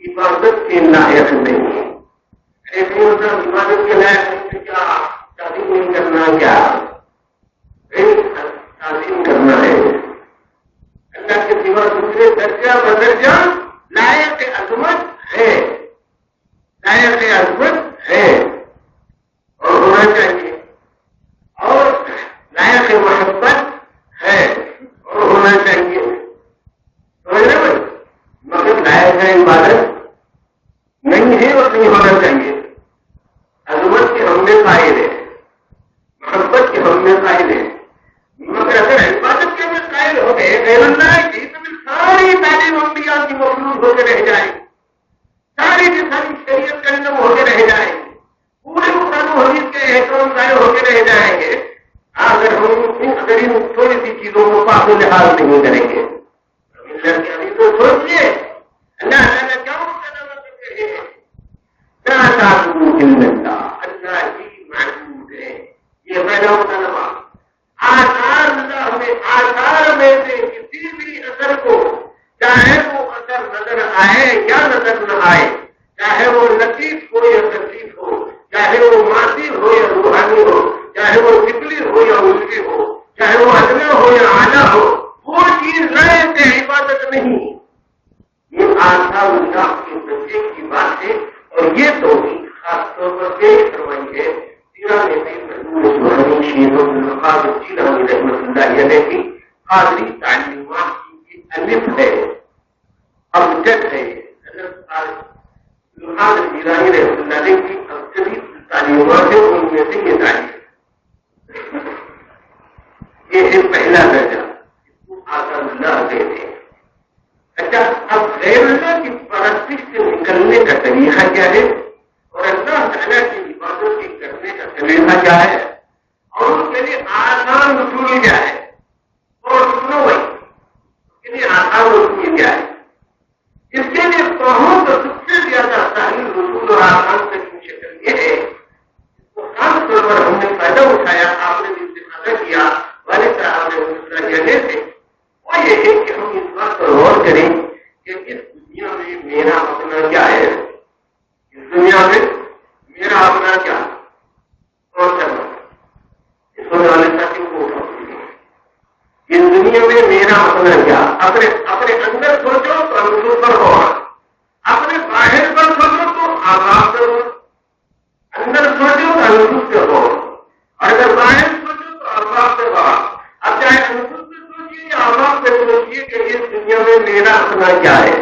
عبادت کے لائق نہیں ہے. عبادت کے لائق نہیں کیا تعلیم نہیں کرنا, کیا تعلیم کرنا ہے. اللہ کے سوا دوسرے درجہ بدرجہ لائق عظمت ہے, لائق عظمت ہے اور ہونا چاہیے, اور لائق محبت ہے اور ہونا چاہیے. مگر لائق ہے عبادت نہیں ہے اور نہیں ہونا چاہیے. عظمت کے ہم میں قائل ہے, محبت کے ہم میں قائل ہے, مگر اگر عبادت کے میں قائل ہو گئے غیر اللہ کی تو پھر ساری تعلیم انبیاء کی مخلوط ہو کے رہ جائے گی, ساری کی ساری شریعت کا علم ہو کے رہ جائے گی, پورے قرآن و حدیث کے احترام ضائع ہو کے رہ جائیں گے اگر ہم ان تھوڑی سی چیزوں کو پاک و لحاظ نہیں کریں گے. اللہ کی حدیث کو سوچیے, اللہ تعالیٰ کیا اللہ ہی معبود ہے. یہ پہلا مطالبہ. آثار میں سے کسی بھی اثر کو, چاہے وہ اثر نظر آئے یا نظر نہ آئے, چاہے وہ لطیف ہو یا تکلیف ہو, چاہے وہ مادی ہو یا روحانی ہو, چاہے وہ فکری ہو یا عضوی ہو, چاہے وہ ادنا ہو یا اعلیٰ ہو, وہ چیز لائق عبادت نہیں. یہ آثار اللہ کے بچے کی بات ہے اور یہ تو خاص طور پر پیش کروائی ہے رحمت اللہ علیہ کی قادری تعلیمات کی الف ہے, ابجد ہے. جیلانی رحمت اللہ علیہ کی ابجدی تعلیمات ہے, ان میں سے یہ تعلیم یہ ہے پہلا درجہ, اس کو آثار اللہ کہتے ہیں. اچھا, اب غیر اللہ کی پرستش سے نکلنے کا طریقہ کیا ہے اور اللہ تعالیٰ کی عبادت کی کرنے کا طریقہ کیا ہے اور اس کے لیے آسان اصول کیا ہے اور سنو بھائی اس کے لیے آسان اصول کیا ہے. اس کے لیے کہوں تو سب سے زیادہ سہل اصول اور آسان ترین شکل یہ ہے, اس کو خاص طور پر ہم نے فائدہ اٹھایا, آپ نے بھی استفادہ کیا والد صاحب نے کہنے سے, وہ یہ ہے کہ ہم اس بات پر غور کریں کہ اس دنیا میں میرا اپنا کیا ہے, اس دنیا میں میرا اپنا کیا اور کرنا. اس ہونے والے ساتھیوں کو اس دنیا میں میرا اپنا کیا, اپنے اندر سوچو تو انصر پر ہو, اپنے باہر پر سوچو تو آزاد سے ہو, اندر سوچو تو انصر سے ہو, اور اگر باہر سوچو تو آزاد سے ہو. اب چاہے انصر سے سوچیے یا آزاد سے سوچیے کہ اس دنیا میں میرا اپنا کیا ہے.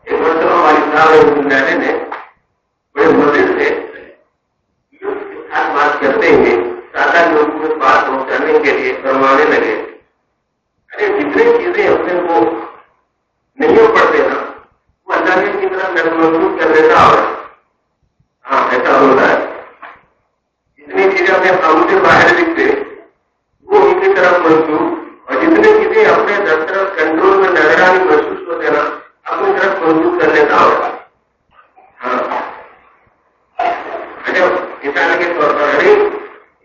ایک مرتبہ ہماری صاحب نے بڑے مزے سے بات کرتے ہیں سادہ لوگوں کو بات پہنچانے کے لیے فرمانے لگے, ارے جتنی چیزیں اپنے کو نہیں پڑھتے نا وہ اللہ کی طرح محسوس کر دیتا اور ہاں ایسا ہو رہا ہے. جتنی چیزیں اپنے قابو سے باہر دکھتے وہ ان کی طرف محسوس, اور جتنی چیزیں اپنے طرف کنٹرول میں نظر آنے محسوس ہوتے نا اپنی طرف محسوس کر لیتا ہوگا. مثال کے طور پر ارے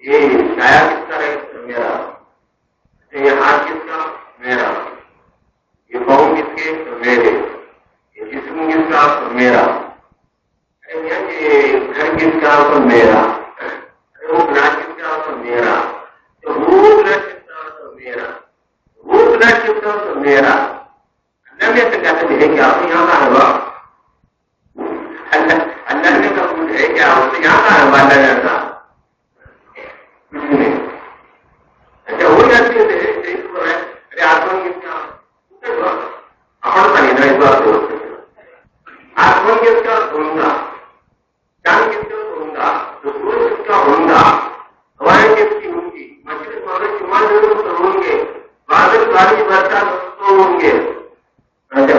یہ سایہ کس کا ہے میرا, یہ ہاتھ کس کا میرا, یہ پاؤں کس کے میرے, یہ جسم کس کا میرا, یہ گھر کس کا میرا, وہ بلاٹ کس کا میرا, تو وہ بلاٹ کس کا میرا, وہ بلاٹ کس کا میرا. اللہ نے تو کہتے ہیں کہ آپ یہاں کا ہوا, اللہ نے کہا ہے کہ آپ یہاں کا ہے بالا جاتا کچھ نہیں. اچھا وہ جاتی ہے آسمان کس کا اپن پانی نا اس بات کو, آسمان کس کا ہوں گا, چاند کس کا ہوں گا, تو سورج کس کا ہوں گا, ہوائیں کس کی ہوں گی, مشرق مغرب شمال جنوب تو ہوں گے, بادل بارش برسات تو ہوں گے. اچھا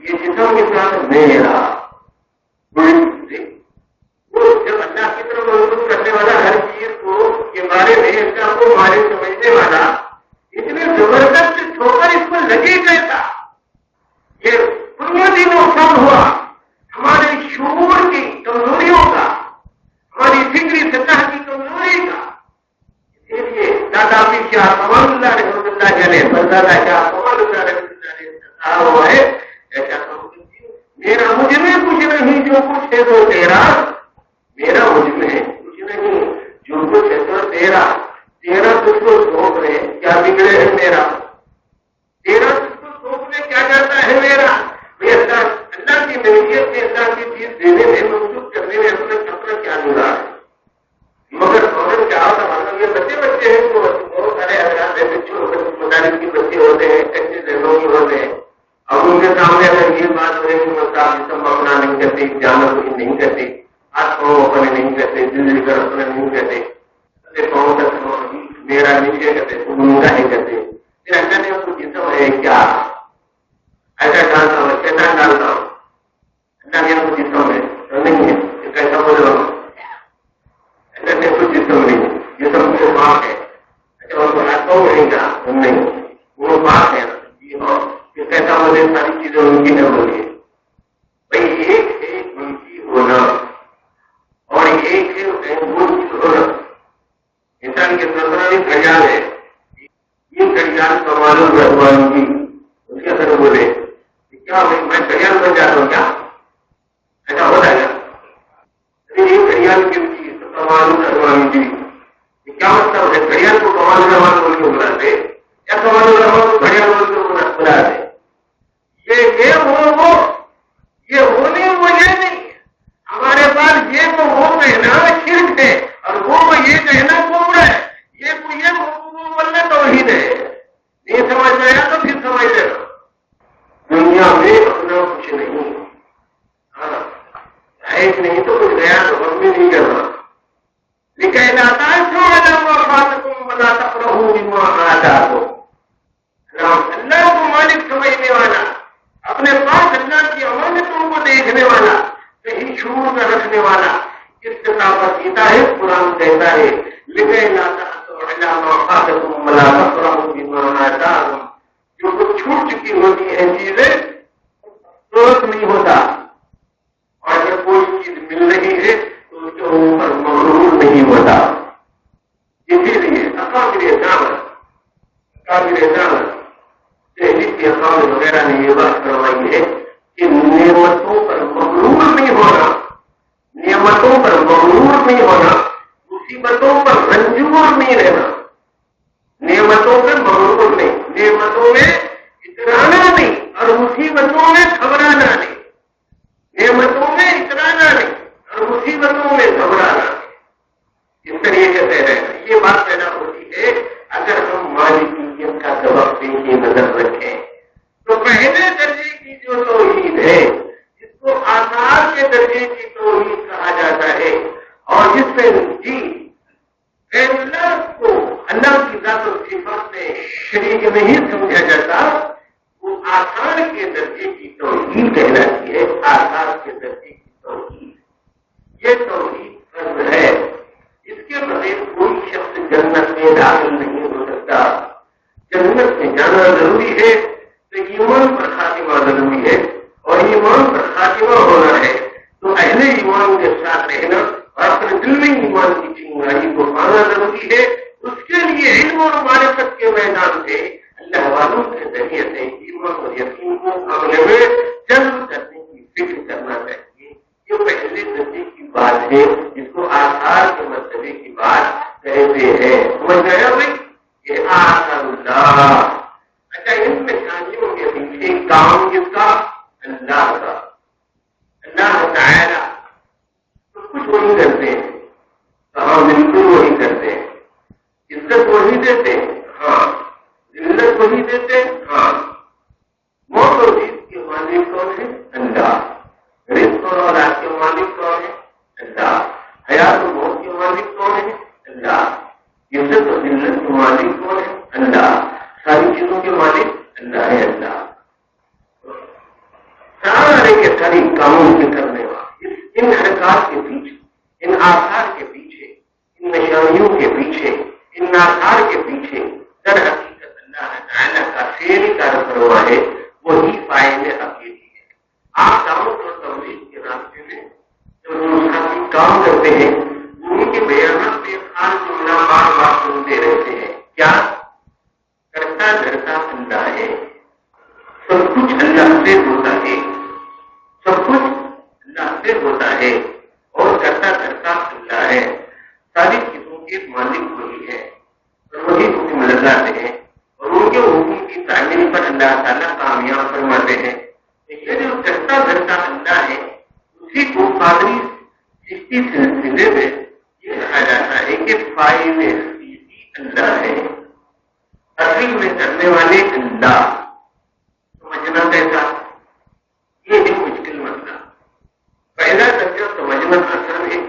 یہ جسم کس کا میرا, جب اللہ کی طرف منسوخ کرنے والا ہر چیز کو کے بارے میں اللہ کو ہمارے سمجھنے والا اتنے زبردست ٹھوکر اس پر لگے گئے تھا, یہ بنیادی نقصان ہوا ہمارے شعور کی کمزوریوں کا, ہماری فکری سطح کی کمزوری کا. اسی لیے دادا بھی شاہ کمال اللہ رحمۃ اللہ علیہ پر دادا شاہ کمال اللہ رحمۃ اللہ علیہ کہا ہوا ہے ایسا میرا مجھ میں کچھ نہیں، جو کچھ ہے وہ تیرا، میرا مجھ میں کچھ نہیں، جو کچھ ہے تو تیرا، تیرا تجھ کو سونپ رہے کیا بگڑے ہے میرا، تیرا تجھ کو سونپنے کیا جاتا ہے میرا، اللہ کی ملکیت میں اللہ کی چیز دینے میں منسوخ کرنے میں اپنا کیا جڑا ہے، مگر فوراً کیا ہوتا مطلب یہ بچے ہیں تو بہت سارے حضرات بچوں مدارس کے بچے ہوتے ہیں، ایسے ذہنوں کے ہوتے ہیں، اب ان کے سامنے اگر یہ بات ہو کہ وہ صاحب جسم اپنا نہیں کرتے، جانا کوئی نہیں کرتے، ہاتھ پاؤں اپنے نہیں کرتے، دل کر اپنے نہیں کرتے، پاؤں تک میرا نیچے کرتے، ان کا نہیں کرتے، پھر اللہ نے کو جسم ہے کیا ایسا ڈالتا ہوں کیسا ڈالتا ہوں، اللہ نے کو جسم ہے تو نہیں ہے، کیسا بول رہا ہوں، اللہ نے کچھ جسم نہیں، جسم کو پاک ہے، اچھا ان کو ہاتھ پاؤں نہیں کہا نہیں، وہ پاک ہے جی ہاں، کیسا مجھے ساری چیزیں ان کی نہ ہوگی، بھائی ایک ہے ان کی ہونا اور ایک ہے ان کی ہونا، انسان کے سربراہ بھی خیال ہے، یہ خیال کا معلوم رہوان کی اس کے اندر بولے کیا میں خیال بن جاتا ہوں کیا ایسا ہوتا ہے یہ خیال کی معلوم رہوان کی کیا مطلب ہے، خیال کو معلوم رہوان بول کے بلاتے یا معلوم رہوان کو خیال بول کے بلاتے، یہ وہ یہ ہونے وہ یہ نہیں ہے، ہمارے پاس یہ تو وہ کہنا شرک ہے اور وہ یہ کہنا کوڑا ہے، یہ بولنا توحید ہے، نہیں سمجھ میں آیا تو پھر سمجھ لینا، دنیا میں اپنا کچھ نہیں، ہاں ایک نہیں تو کچھ گیا تو ہم بھی نہیں کرنا، لیکن اللہ کو مالک سمجھنے والا، اپنے پاس اللہ کی امانتوں کو دیکھنے والا، کہیں شعور کا رکھنے والا، اس کتاب کا سیتا ہے، قرآن کہتا ہے جو کچھ چھوٹ چکی ہوتی ہے چیزیں ضرورت نہیں ہوتا، اور اگر کوئی چیز مل رہی ہے تو اس کے اوپر مغرور نہیں ہوتا، اسی لیے کے اقوام وغیرہ نے یہ بات کروائی ہے کہ نعمتوں پر مغرور نہیں ہونا، نعمتوں پر مغرور نہیں ہونا، مصیبتوں پر رنجور نہیں رہنا، نعمتوں پر مغرور نہیں، نعمتوں میں اترانا نہیں اور مصیبتوں میں گھبرانا نہیں، نعمتوں میں اترانا نہیں اور مصیبتوں میں گھبرانا نہیں، اس طریقے سے رہنا، یہ بات پیدا ہوتی ہے اگر ہم مالکیت کا سبق پیش نظر رکھیں تو پہلے درجے کی جو توحید ہے جس کو آثار کے درجے کی توحید کہا جاتا ہے اور جس میں جی غیر اللہ کو اللہ کی ذات و صفات میں شریک نہیں سمجھا جاتا، وہ آثار کے درجے کی توحید کہلاتی ہے، آثار کے درجے کی توحید، یہ توحید فرض ہے، اس کے بغیر کوئی شخص جنت میں داخل نہیں ہو سکتا، جنت میں جانا ضروری ہے تو ایمان پر خاتمہ ضروری ہے، اور ایمان پر خاتمہ ہونا ہے تو اہل ایمان کے ساتھ رہنا اور اپنے دل میں ایمان کی چنگاری کو پانا ضروری ہے، اس کے لیے علم اور معرفت کے میدان سے اللہ والوں کے ذریعے سے ایمان اور یقین کو عمل میں جذب کرنے کی فکر کرنا چاہیے، یہ پہلے درجے کی بات ہے جس کو آثار کے مرتبے کی بات کہتے ہیں، سمجھ گیا بھائی، یہ آثار اللہ، اچھا ان نشانیوں کے پیچھے کام کس کا؟ اللہ کا، اللہ تعالی سب کچھ وہی کرتے ہیں، ہاں بالکل وہی کرتے ہیں، عزت وہی دیتے ہیں، ہاں ذلت وہی دیتے ہیں، ہاں موت اور رزق کے مالک کون ہے؟ اللہ، رزق اور اولاد کے مالک کون ہے؟ اللہ، حیات و موت کے مالک کون ہے؟ اللہ، عزت و ذلت کے مالک کون ہے؟ اللہ، ساری چیزوں کے مالک اللہ ہے، اللہ سارے کے ساری کاموں کے کرنے والا، ان حرکات کے پیچھے، ان آثار کے پیچھے، ان نشانیوں کے پیچھے، ان آثار کے پیچھے در حقیقت اللہ تعالیٰ کا فعل کارفرما ہے، وہی فاعل حقیقی ہے۔ آپ دعوت اور تبلیغ کے راستے میں جو کام کرتے ہیں ان کے بیانات میں خاص جملہ بار بار سنتے رہتے ہیں، کیا کرتا دھرتا اللہ ہے، سب کچھ اللہ سے ہوتا ہے، سب سے ہوتا ہے اور کرتا کرتا اللہ ہے. ساری چیزوں کے مالک وہی ہے اور وہی حکم لگاتے ہیں اور ان کے حکم کی تعمیل پر اللہ تعالیٰ کامیاب فرماتے ہیں. یہ جو کرتا کرتا اللہ ہے اسی کو قادری چشتی سلسلے میں یہ کہا جاتا ہے کہ فاعل اللہ ہے، اصل میں کرنے والے اللہ. سمجھنا کیسا؟ یہ ہے مشکل مسئلہ. پہلا درجہ سمجھنا آسان ہے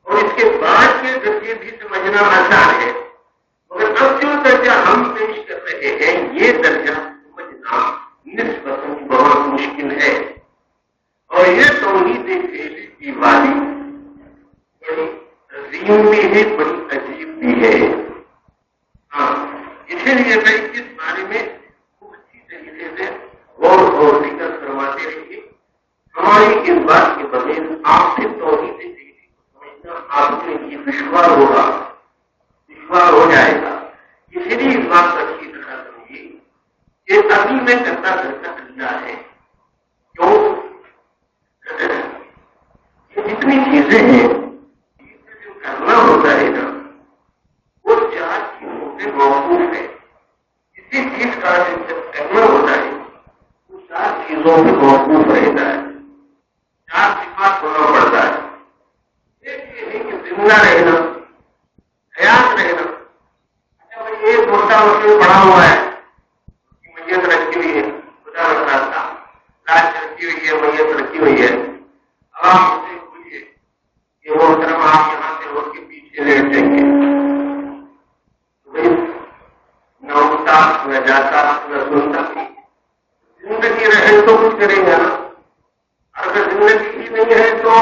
اور اس کے بعد کے درجے بھی سمجھنا آسان ہے، مگر اب جو درجہ ہم پیش کر رہے ہیں یہ درجہ سمجھنا نسبتاً بہت مشکل ہے. اور یہ توحید فعلی کی والی بڑی عظیم بھی ہے، بڑی عجیب بھی ہے. ہاں، اسی لیے میں اس بارے میں خوب اچھی طریقے سے غور اور فکر کرواتے رہیے. ہماری اس بات کے بغیر آپ سے توحید فعلی کو سمجھنا آپ کے لیے دشوار ہوگا، دشوار ہو جائے گا. اسی لیے اس بات کو اچھی طرح سمجھیے کہ ابھی میں کرتا کرتا اللہ ہے. کیوں؟ یہ جتنی چیزیں ہیں جو کرنا ہوتا ہے نا وہ چار چیزوں سے موقوف ہے. کسی چیز کا جب کرنا ہوتا ہے وہ چار چیزوں سے موقوف رہتا ہے، چار صفات ہونا پڑتا ہے. ایک یہ ہے کہ زندہ رہنا، حیات رہنا. اچھا بھائی ایک موٹا وکیل پڑا ہوا ہے، اس کی میت رکھی ہوئی ہے، خدا رکھا لاش رکھی ہوئی ہے، میت رکھی ہوئی ہے. اب آپ مجھ سے پوچھیے کہ وہ طرف آپ یہاں سے روڈ کے پیچھے لیٹ جائیں گے، نہ اٹھتا نہ جاتا نہ سنتا. زندگی رہے تو کچھ کریں گے نا، اگر زندگی ہی نہیں ہے تو.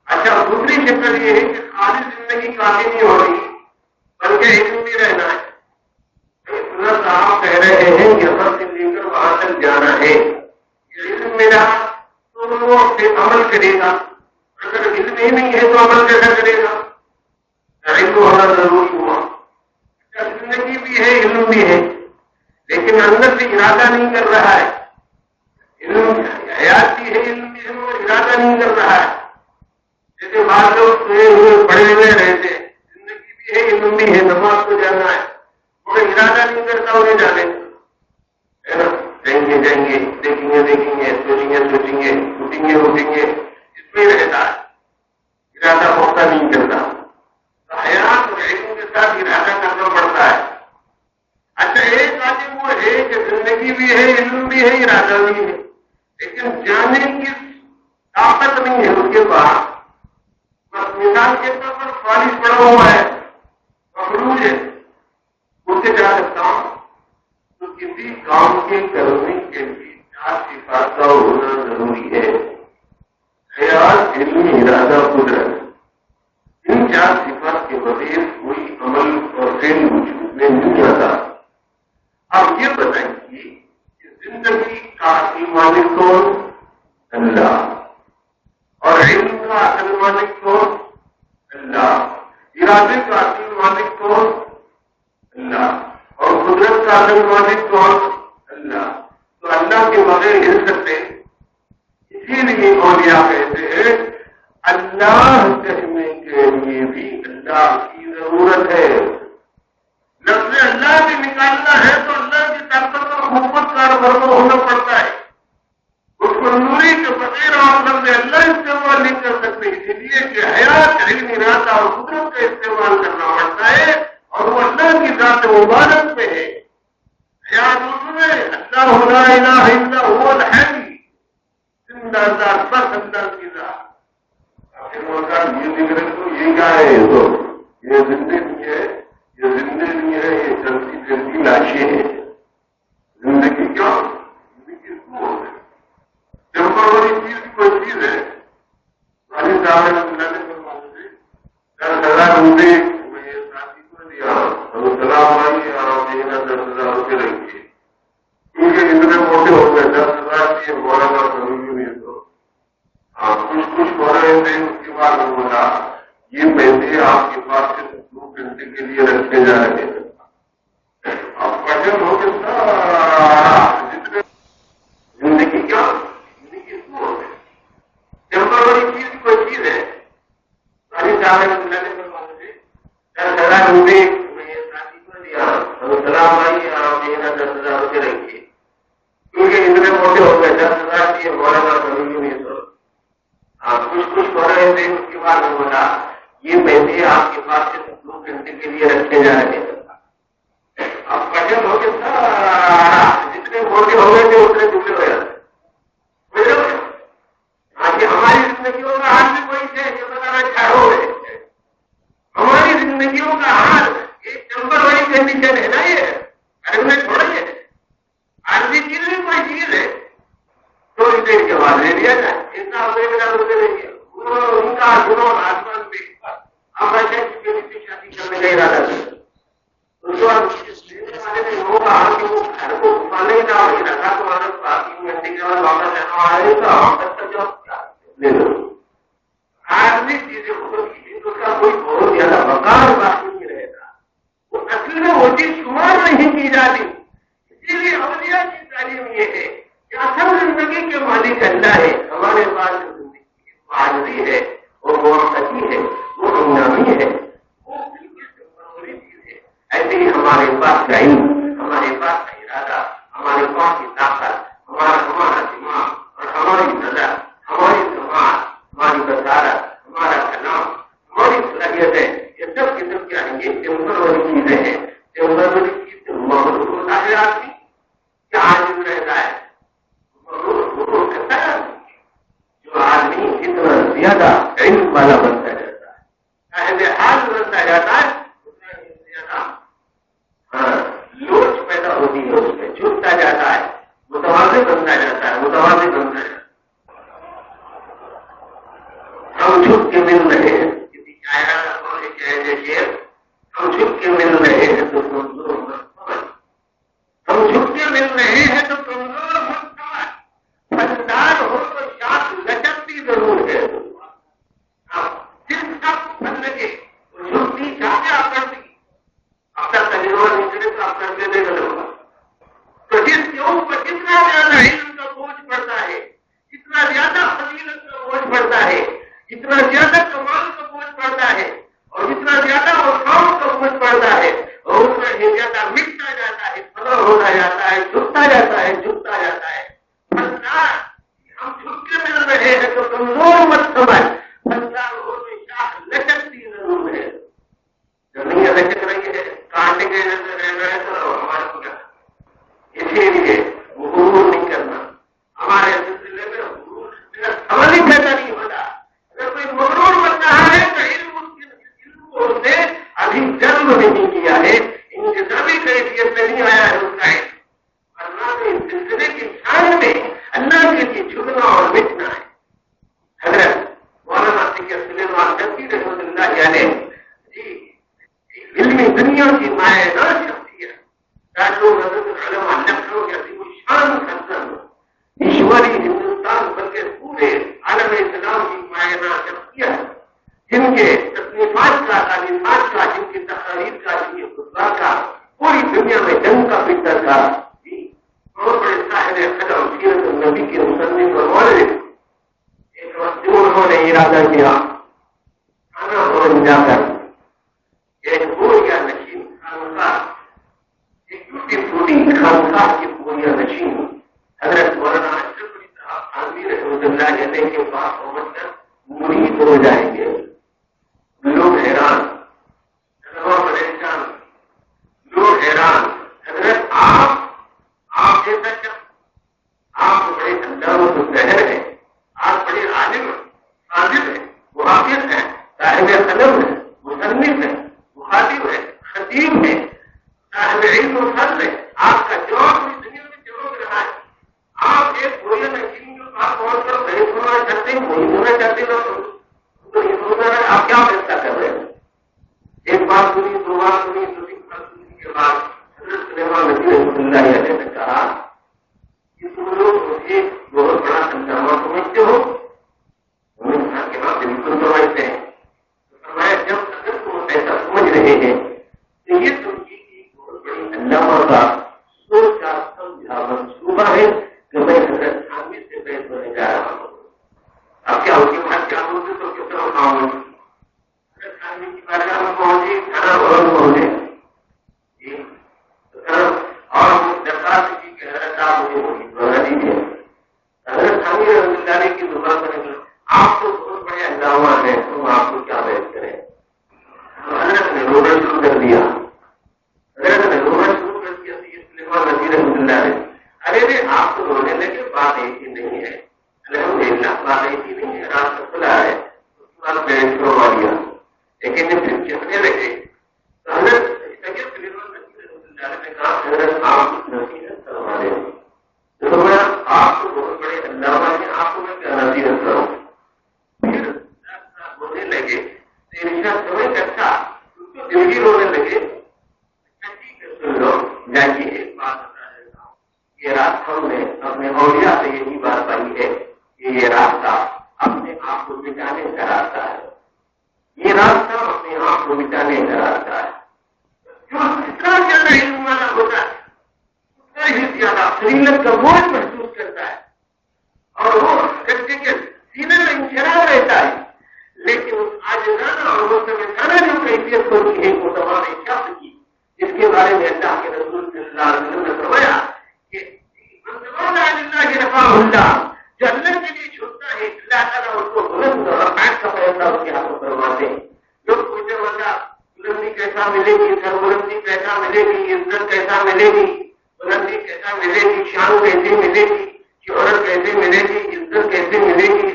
اچھا دوسری شکل یہ ہے کہ خالی زندگی کافی نہیں ہو رہی بلکہ علم بھی رہنا ہے. صاحب کہہ رہے ہیں یہاں سے لے کر وہاں تک جانا ہے. علم میرا تو وہ عمل کرے گا، اگر علم ہی نہیں ہے تو عمل کیسا کرے گا؟ علم ہونا ضروری ہوا. زندگی بھی ہے علم بھی ہے لیکن اندر سے ارادہ نہیں کر رہا ہے. علم حیات بھی ہے علم بھی ہے وہ ارادہ نہیں کر رہا ہے. جیسے بعض لوگ سوئے ہوئے پڑے ہوئے رہتے، زندگی بھی ہے علم بھی ہے، نماز کو جانا ہے مگر ارادہ نہیں کرتا انہیں جانے. جائیں گے جائیں گے، دیکھیں گے دیکھیں گے، سوچیں گے سوچیں گے، اٹھیں گے اٹھیں گے، اس میں رہتا ہے، ارادہ پختہ نہیں کرتا. حیات اور علم کے ساتھ ارادہ کرنا پڑتا ہے. اچھا ایک عالم وہ ہے کہ زندگی بھی ہے علم بھی ہے ارادہ بھی ہے لیکن جانے کی طاقت نہیں ہے اس کے پاس. بس مثال کے طور پر فالج پڑا ہوا ہے، مخروج ہے، اس سے جا سکتا ہوں. تو کسی کام کے کرنے کے لیے چار صفات کا ہونا ضروری ہے: حیات، علم، ارادہ، قدرت. ان چار صفات کے بغیر کوئی عمل اور فعل وجود میں نہیں آتا. اب یہ بتائیے کہ زندگی کا اصل مالک کون؟ اللہ. اور علم کا اصل مالک کون؟ اللہ. ارادے کا اصل مالک کون؟ اللہ. اور قدرت کا اصل مالک کون؟ اللہ. تو اللہ کے بغیر ہل سکتے. اسی لیے اولیاء کہتے ہیں اللہ کہنے کے لیے بھی اللہ کی ضرورت ہے. لفظ اللہ بھی نکالنا ہے تو اللہ کی طاقت اور قوت کا کاربر ہونا پڑتا ہے. اس کو نوری کے بغیر آپ لفظ اللہ استعمال نہیں کر سکتے. اسی لیے کہ حیات، علم، ارادہ اور قدرت کا استعمال کرنا پڑتا ہے اور وہ اللہ کی ذات مبارک میں ہے. حیات اس میں اللہ لا الہ الا هو الحی، زندہ ذات بس اللہ کی ذات. یہ ذکر تو یہ کیا ہے؟ تو یہ زندہ نہیں ہے، یہ زندہ نہیں ہے، یہ چلتی چلتی لاشیں ہیں. زندگی کیا؟ زندگی کو جب بڑی چیز کوئی چیز ہے والد صاحب اللہ نے فرمایا 10,000 روپے میں ساتھی کو دیا اور سلام آئی آپ نے 10,000 روپے رکھیے کیونکہ اتنے موٹے ہو گئے 10,000 کی مولانا کبھی بھی نہیں. تو آپ کچھ ہو رہے تھے. اس کے بعد وہ بولا یہ پیسے آپ کے پاس صرف 2 گھنٹے کے لیے رکھے جا رہے ہیں. آپ پٹن ہو کے سارا جتنے زندگی کیا زندگی کو روپئے سلام آئی آپ 10,000 روپئے رکھیے کیونکہ اتنے موٹے ہو گئے 10,000 کی مولانا نہیں سو آپ کچھ کر رہے تھے. اس کے بعد میں بولا یہ پیسے آپ کے پاس سے 2 گھنٹے کے لیے رکھے جا رہے ہیں. اب کٹن ہو کے جتنے موٹے ہو گئے تھے اتنے دبلے ہو جاتے. آج ہماری زندگیوں کا حال بھی کوئی ہے یہ بتانا چاہو گے. ہماری زندگیوں کا حال ایک چمبر والی کنڈیشن ہے نا. یہ گھر میں تھوڑا ہی ہے. آج بھی چیز بھی کوئی چیز ہے تو دیر کے بعد لے لیا جائے. اتنا روپئے لے لیا ان کا جنون آسمان پہ آپ ایسے شادی کرنے کا ارادہ کریں. اس کے بعد لینے والے نے ہوگا کہ وہ گھر کو گھمانے کا ارادہ تو ہمارا 3 گھنٹے کے بعد واپس لینا آئے گا. ہم تک جب لے لو آدمی چیزیں ہوگی اس کا کوئی بہت زیادہ وقار باقی نہیں رہے گا. وہ اصل میں وہ چیز شمار نہیں کی جاتی. اسی لیے اولیاء کی تعلیم یہ ہے کہ اصل زندگی کے مالک اللہ ہے. ہمارے پاس زندگی معاذری ہے وہ موقتی ہے وہ ہنگامی ہے وہ بالکل ضروری چیز ہے. ایسے ہی ہمارے پاس کا علم ہمارے پاس کا ارادہ ہمارے پاس کی طاقت ہمارا دماغ اور ہماری نظر ہماری سماج ہماری بصارت ہمارا کلام ہماری صلاحیتیں یہ سب کی سب کیا ہیں یہ عمر والی چیزیں ہیں. یہ عمر والی چیز سے محبت ہوتا ہے. آدمی کیا عاجز رہتا ہے کرتا ہے. جو آدمی اتنا زیادہ علم والا بنتا جاتا ہے صاحب حال بنتا جاتا ہے اتنا ہی زیادہ لوچ پیدا ہوتی ہے. اس میں جھکتا جاتا ہے متوازی بنتا جاتا ہے متوازی بنتا جاتا ہے. ہم جھک کے مل رہے ہیں کسی شاعر ہم جھک کے مل رہے ہیں تو کمزور مت سمجھ. ہم جھک کے مل رہے ہیں تو کمزور مت سمجھ. فنکار ہو تو شاخ لچکتی ضرور ہے. جس سب بن لگے وہ جھکتی چاہتے آپ کرتی اپنا تجربہ نہیں کرے تو آپ کر کے دے گا. تو جس کے اوپر جتنا زیادہ علم کا بوجھ پڑتا ہے جتنا زیادہ فضیلت کا بوجھ پڑتا ہے جتنا زیادہ کمال کا بوجھ پڑتا ہے اور جتنا زیادہ مقام کا بوجھ پڑتا ہے اور اتنا ہی زیادہ مٹتا جاتا ہے فنا ہوتا جاتا ہے جھکتا جاتا ہے جھکتا جاتا ہے. ہم جھک کے مل رہے ہیں تو کمزور مت سمجھ. فنکار ہو تو شاخ لچکتی ضرور ہے. جو نہیں لچک رہی ہے کانٹے کے رہ رہے تو ہمارے کو اسی لیے غرور نہیں کرنا. ہمارے سلسلے میں غرور عمل ہی پیدا نہیں ہوتا. اگر کوئی مغرور بن رہا ہے تو علم کو اس نے ابھی جنم نہیں کیا ہے. انتظامی کیفیت میں نہیں آیا ہے اس کا علم. ورنہ تو اس سلسلے کی شان میں اللہ کے لیے جھکنا اور مٹنا ہے. حضرت مولانا سلیمان چشتی رحمۃ اللہ علیہ علمی دنیا کی مائنہ شخصیت ایشوری ہندوستان بلکہ پورے عالم اسلام کی مائنہ شخصیت جن کے تصنیفات کا تعلیمات کا جن کی تقاریر کا جن کے خطبات کا پوری دنیا میں جنگ کا فکر کا بہت بڑے صاحب قدم سیرت النبی کے مصنف اور مولد ایک وقت انہوں نے ارادہ کیا کھانا بھون جا کر ایک بوریا نشین خانقاہ ایک ٹوٹی پھوٹی خانقاہ کی بوریا نشین حضرت مولانا اشرف علی صاحب تھانوی رحمۃ اللہ علیہ کے پاس پہنچ کر مرید ہو جائیں گے. لوگ حیران پریشان لوگ حیران. حضرت آپ جیسا شخص آپ بڑے اللہ و ظاہر ہیں آپ بڑے عالم عالم ہیں محافظ ہیں صاحب قلم ہیں مصنف ہیں مخاطب ہے خطیب ہے صاحب علم و فضل ہے. آپ کا جواب بھی دنیا میں چمک رہا ہے. آپ ایک بولے نشین جو آپ پہنچ کر بحث ہونا چاہتے ہیں وہی ہونا چاہتے ہیں تو یہ ہونا مٹانے کا راستہ ہے. یہ راستہ اپنے آپ کو مٹانے کا راستہ ہے. جو جتنا زیادہ علم والا ہوتا ہے اتنا ہی زیادہ فضیلت کا بوجھ محسوس کرتا ہے اور وہ کرتے کے سینے میں انشراح رہتا ہے. لیکن عاجزانہ اور مستمدانہ جو کیفیت ہوتی ہے وہ تمام شخص کی، جس کے بارے میں اللہ کے رسول صلی اللہ علیہ وسلم نے فرمایا کہ جو اللہ کے لیے چھوٹتا ہے اللہ تعالیٰ اس کو بلند اور رفعت کا فیصلہ اس کے ہاتھوں کرواتے ہیں. لوگ پوچھتے ہوگا بلندی کیسا ملے گی، سربلندی کیسا ملے گی، عزت کیسا ملے گی، بلندی کیسا ملے گی، شان کیسے ملے گی، شہرت کیسے ملے گی، عزت کیسے ملے گی.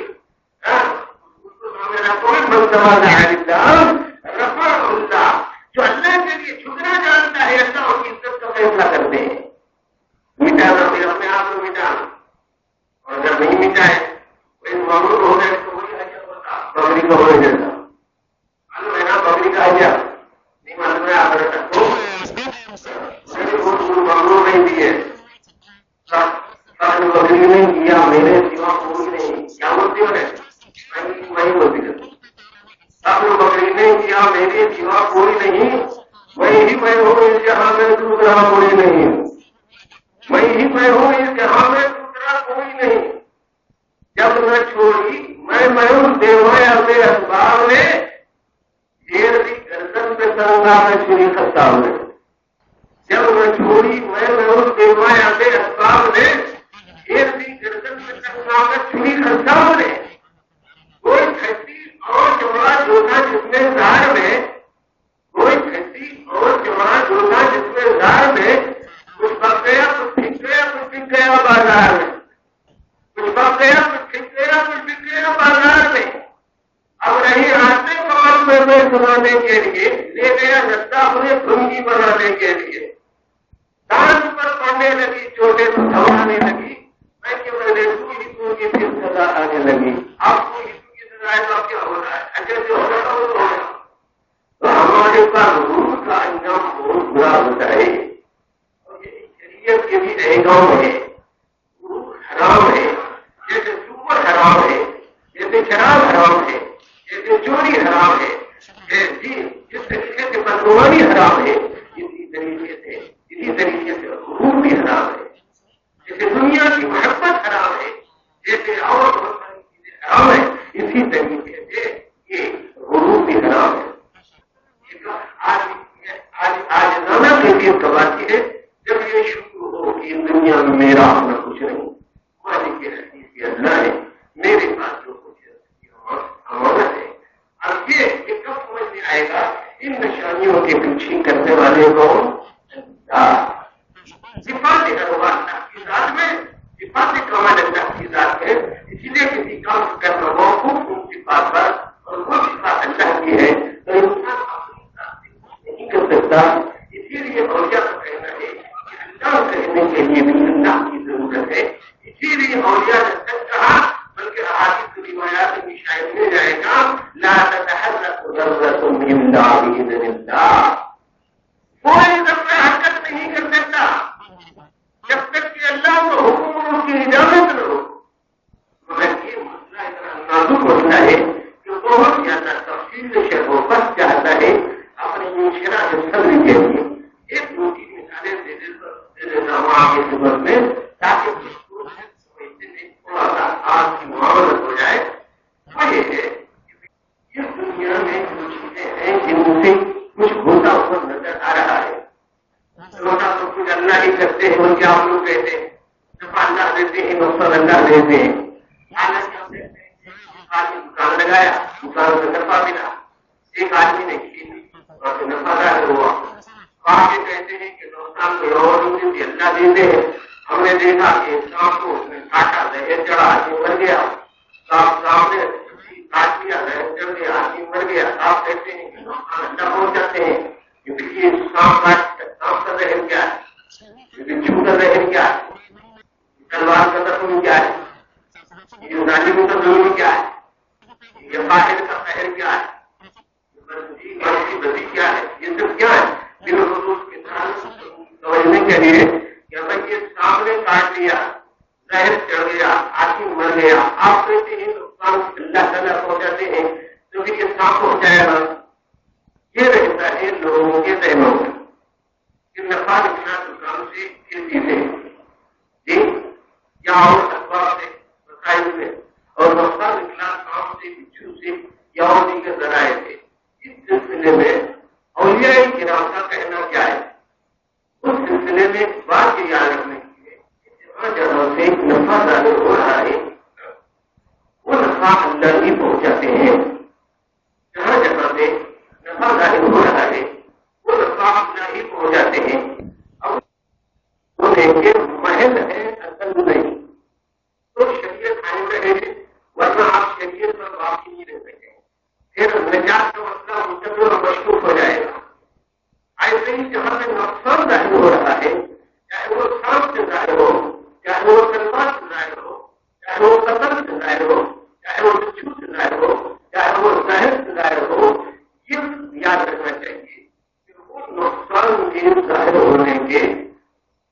جو اللہ کے لیے جھکنا جانتا ہے اللہ اس کی عزت کا فیصلہ کرتے ہیں. مٹانا پھر اپنے آپ کو مٹانا، اور اگر نہیں مٹائے کوئی معمول ہو گئے تو وہی اجر ہوتا بکری کا ہو جاتا. معلوم ہے نا بکری کا اجر نہیں معلوم ہے. آپ رکھو معمول نہیں دیے بکری نہیں کیا میرے سوا کوئی نہیں. کیا بولتی ہو وہی بولتی ہے. بکری نہیں کیا میرے سوا کوئی نہیں، وہی میں ہوں اس جہاں میں دوسرا کوئی نہیں، وہی میں ہوں اس جہاں میں دوسرا کوئی نہیں. جب میں چھوڑی میں اس دیوایا میں اسباب نے ڈھیر کی گردن پہ سرنگا میں چوری کرتا ہوں. جب میں چھوڑی میں اس دیوایا میں اسباب نے ڈھیر کی گردن پہ سرنگا میں چوری کرتا ہوں. کوئی کھٹی اور جماعت ہوتا جس میں اظہار میں، کوئی کھٹی اور جماعت ہوتا جس میں اظہار میں کچھ بک گیا کچھ پھنک گیا کچھ بک گیا بازار میں، کچھ بک گیا کچھ پھنک گیا کچھ بک گیا بازار میں. اب رہی راستے کمر میں سنانے کے لیے لے گیا رستہ انہیں بھنگی بنانے کے لیے. دان پر پڑنے لگی چھوٹے تو دھوانے لگی. میں کہ میں نے تو کی پھر سزا آنے لگی. آپ کو کیا ہو رہا ہے اچھے سے ہو رہا ہو رہا تو ہمارے پاس روح کا انجام بہت برا ہوتا ہے. شریعت کے بھی احکام ہے. روح حرام ہے، جیسے سور حرام ہے، جیسے شراب حرام ہے، جیسے چوری حرام ہے، جس طریقے سے بدگمانی حرام ہے اسی طریقے سے روح بھی حرام ہے. جیسے دنیا کی محبت حرام ہے، جیسے اور بہت ساری چیزیں حرام ہے اسی طریقے سے یہ غرور بھی حرام ہے. آج نانا کیفیت کا بات یہ ہے جب یہ شکر ہو کہ دنیا میں میرا اپنا کچھ نہیں، مالک کے حدیث اللہ ہے، میرے پاس جو کچھ امانت ہے. اب یہ کب سمجھ میں آئے گا ان نشانیوں کے پیچھے کرنے والے کو صفات کی ذات میں، صفات کمال اللہ کی ذات میں. اسی لیے کسی کام کرنا موقوف ان صفات پر اور وہ صفات اللہ کی ہے تو انسان اپنی ذات نہیں کر سکتا. اسی لیے اولیاء کا کہنا ہے کہ اللہ کہنے کے لیے بھی اللہ کی ضرورت ہے. اسی لیے اولیاء نے سچ کہا، بلکہ احادیث کی روایات میں شاید مل جائے گا لا تتحرك ذرة من بإذن اللہ. کوئی ذرہ حرکت نہیں کر سکتا جب تک کہ اللہ کا حکم اور اس کی اجازت نہ ہو. مگر یہ مسئلہ اتنا نازک ہوتا ہے کہ بہت زیادہ تفصیل سے شرح و بحث چاہتا ہے. اپنی انشراح صدر کے لیے ایک دو تین مثالیں دے دیتا ہوں آپ کی خدمت میں تاکہ تھوڑا سا آپ کی معاونت ہو جائے. وہ یہ ہے کہ اس دنیا میں کچھ چیزیں ہیں جن سے کچھ ہوتا ہوا نظر آ رہا ہے. ہوتا تو کچھ اللہ ہی کرتے ہیں، ان کے آپ لوگ کہتے ہیں جب اللہ دیتے ہیں نقصان اللہ دیتے ہیں. آدمی دکان لگایا، دکان سے نفع ملا، ایک آدمی نے کی اور نفع دار ہوا. آپ یہ کہتے ہیں کہ نقصان کو اور اللہ دیتے ہیں. ہم نے دیکھا کہ سانپ کو اس نے کاٹا، زہر چڑھا، آدمی مر گیا. سانپ نے کاٹ دیا، زہر چڑھ گیا، آدمی مر گیا. آپ کہتے ہیں کہ نقصان اللہ پہنچاتے ہیں کیونکہ یہ سانپ کا زہر کیا ہے، بچھو کا زہر کیا ہے، تلوار کا زخم کیا ہے، یہ ظالم کا ظلم کیا ہے، یہ فاحش کا قہر کیا ہے، کی بدی کیا ہے، یہ سب کیا ہے. بالخصوص کے ساتھ سمجھنے کے لیے کہ بھائی یہ سامنے کاٹ لیا، زہر چڑھ گیا، آدمی مر گیا. آپ کہتے ہیں نقصان اللہ تعالیٰ پہنچاتے ہیں تو پھر یہ صاف ہو جائے گا. یہ رہتا ہے لوگوں کے ذہنوں میں کہ نفع نقصان سے یہ چیزیں جی یا اور اسباب سے مسائل سے اور نقصان کام سے بچوں سے یا اور دیگر ذرائع سے اس سلسلے میں اولیاء کرام کا کہنا کیا ہے؟ اس سلسلے میں بات یہ یاد رکھنے کی ہے جہاں جہاں سے نفع ظاہر ہو رہا ہے وہ نفع اللہ ہی پہنچاتے ہیں. جہاں جہاں سے نفع ظاہر ہو رہا ہے وہ نفع اللہ ہی پہنچاتے ہیں. اب وہ دیکھیں محل ہے اصل نہیں تو شریعت قائم رہے ورنہ آپ شریعت پر باقی نہیں رہ سکیں. پھر نجات کا مسئلہ مستقل اور مشکوک ہو جائے گا. ایسے ہی جہاں سے نقصان ظاہر ہو رہا ہے چاہے وہ سانپ سے ظاہر ہو چاہے وہ تلوار سے ظاہر ہو چاہے وہ قتل سے ظاہر ہو چاہے وہ بچوں سے ظاہر ہو چاہے وہ ظاہر سے ظاہر ہو یہ یاد رکھنا چاہیے کہ وہ نقصان کے ظاہر ہونے کے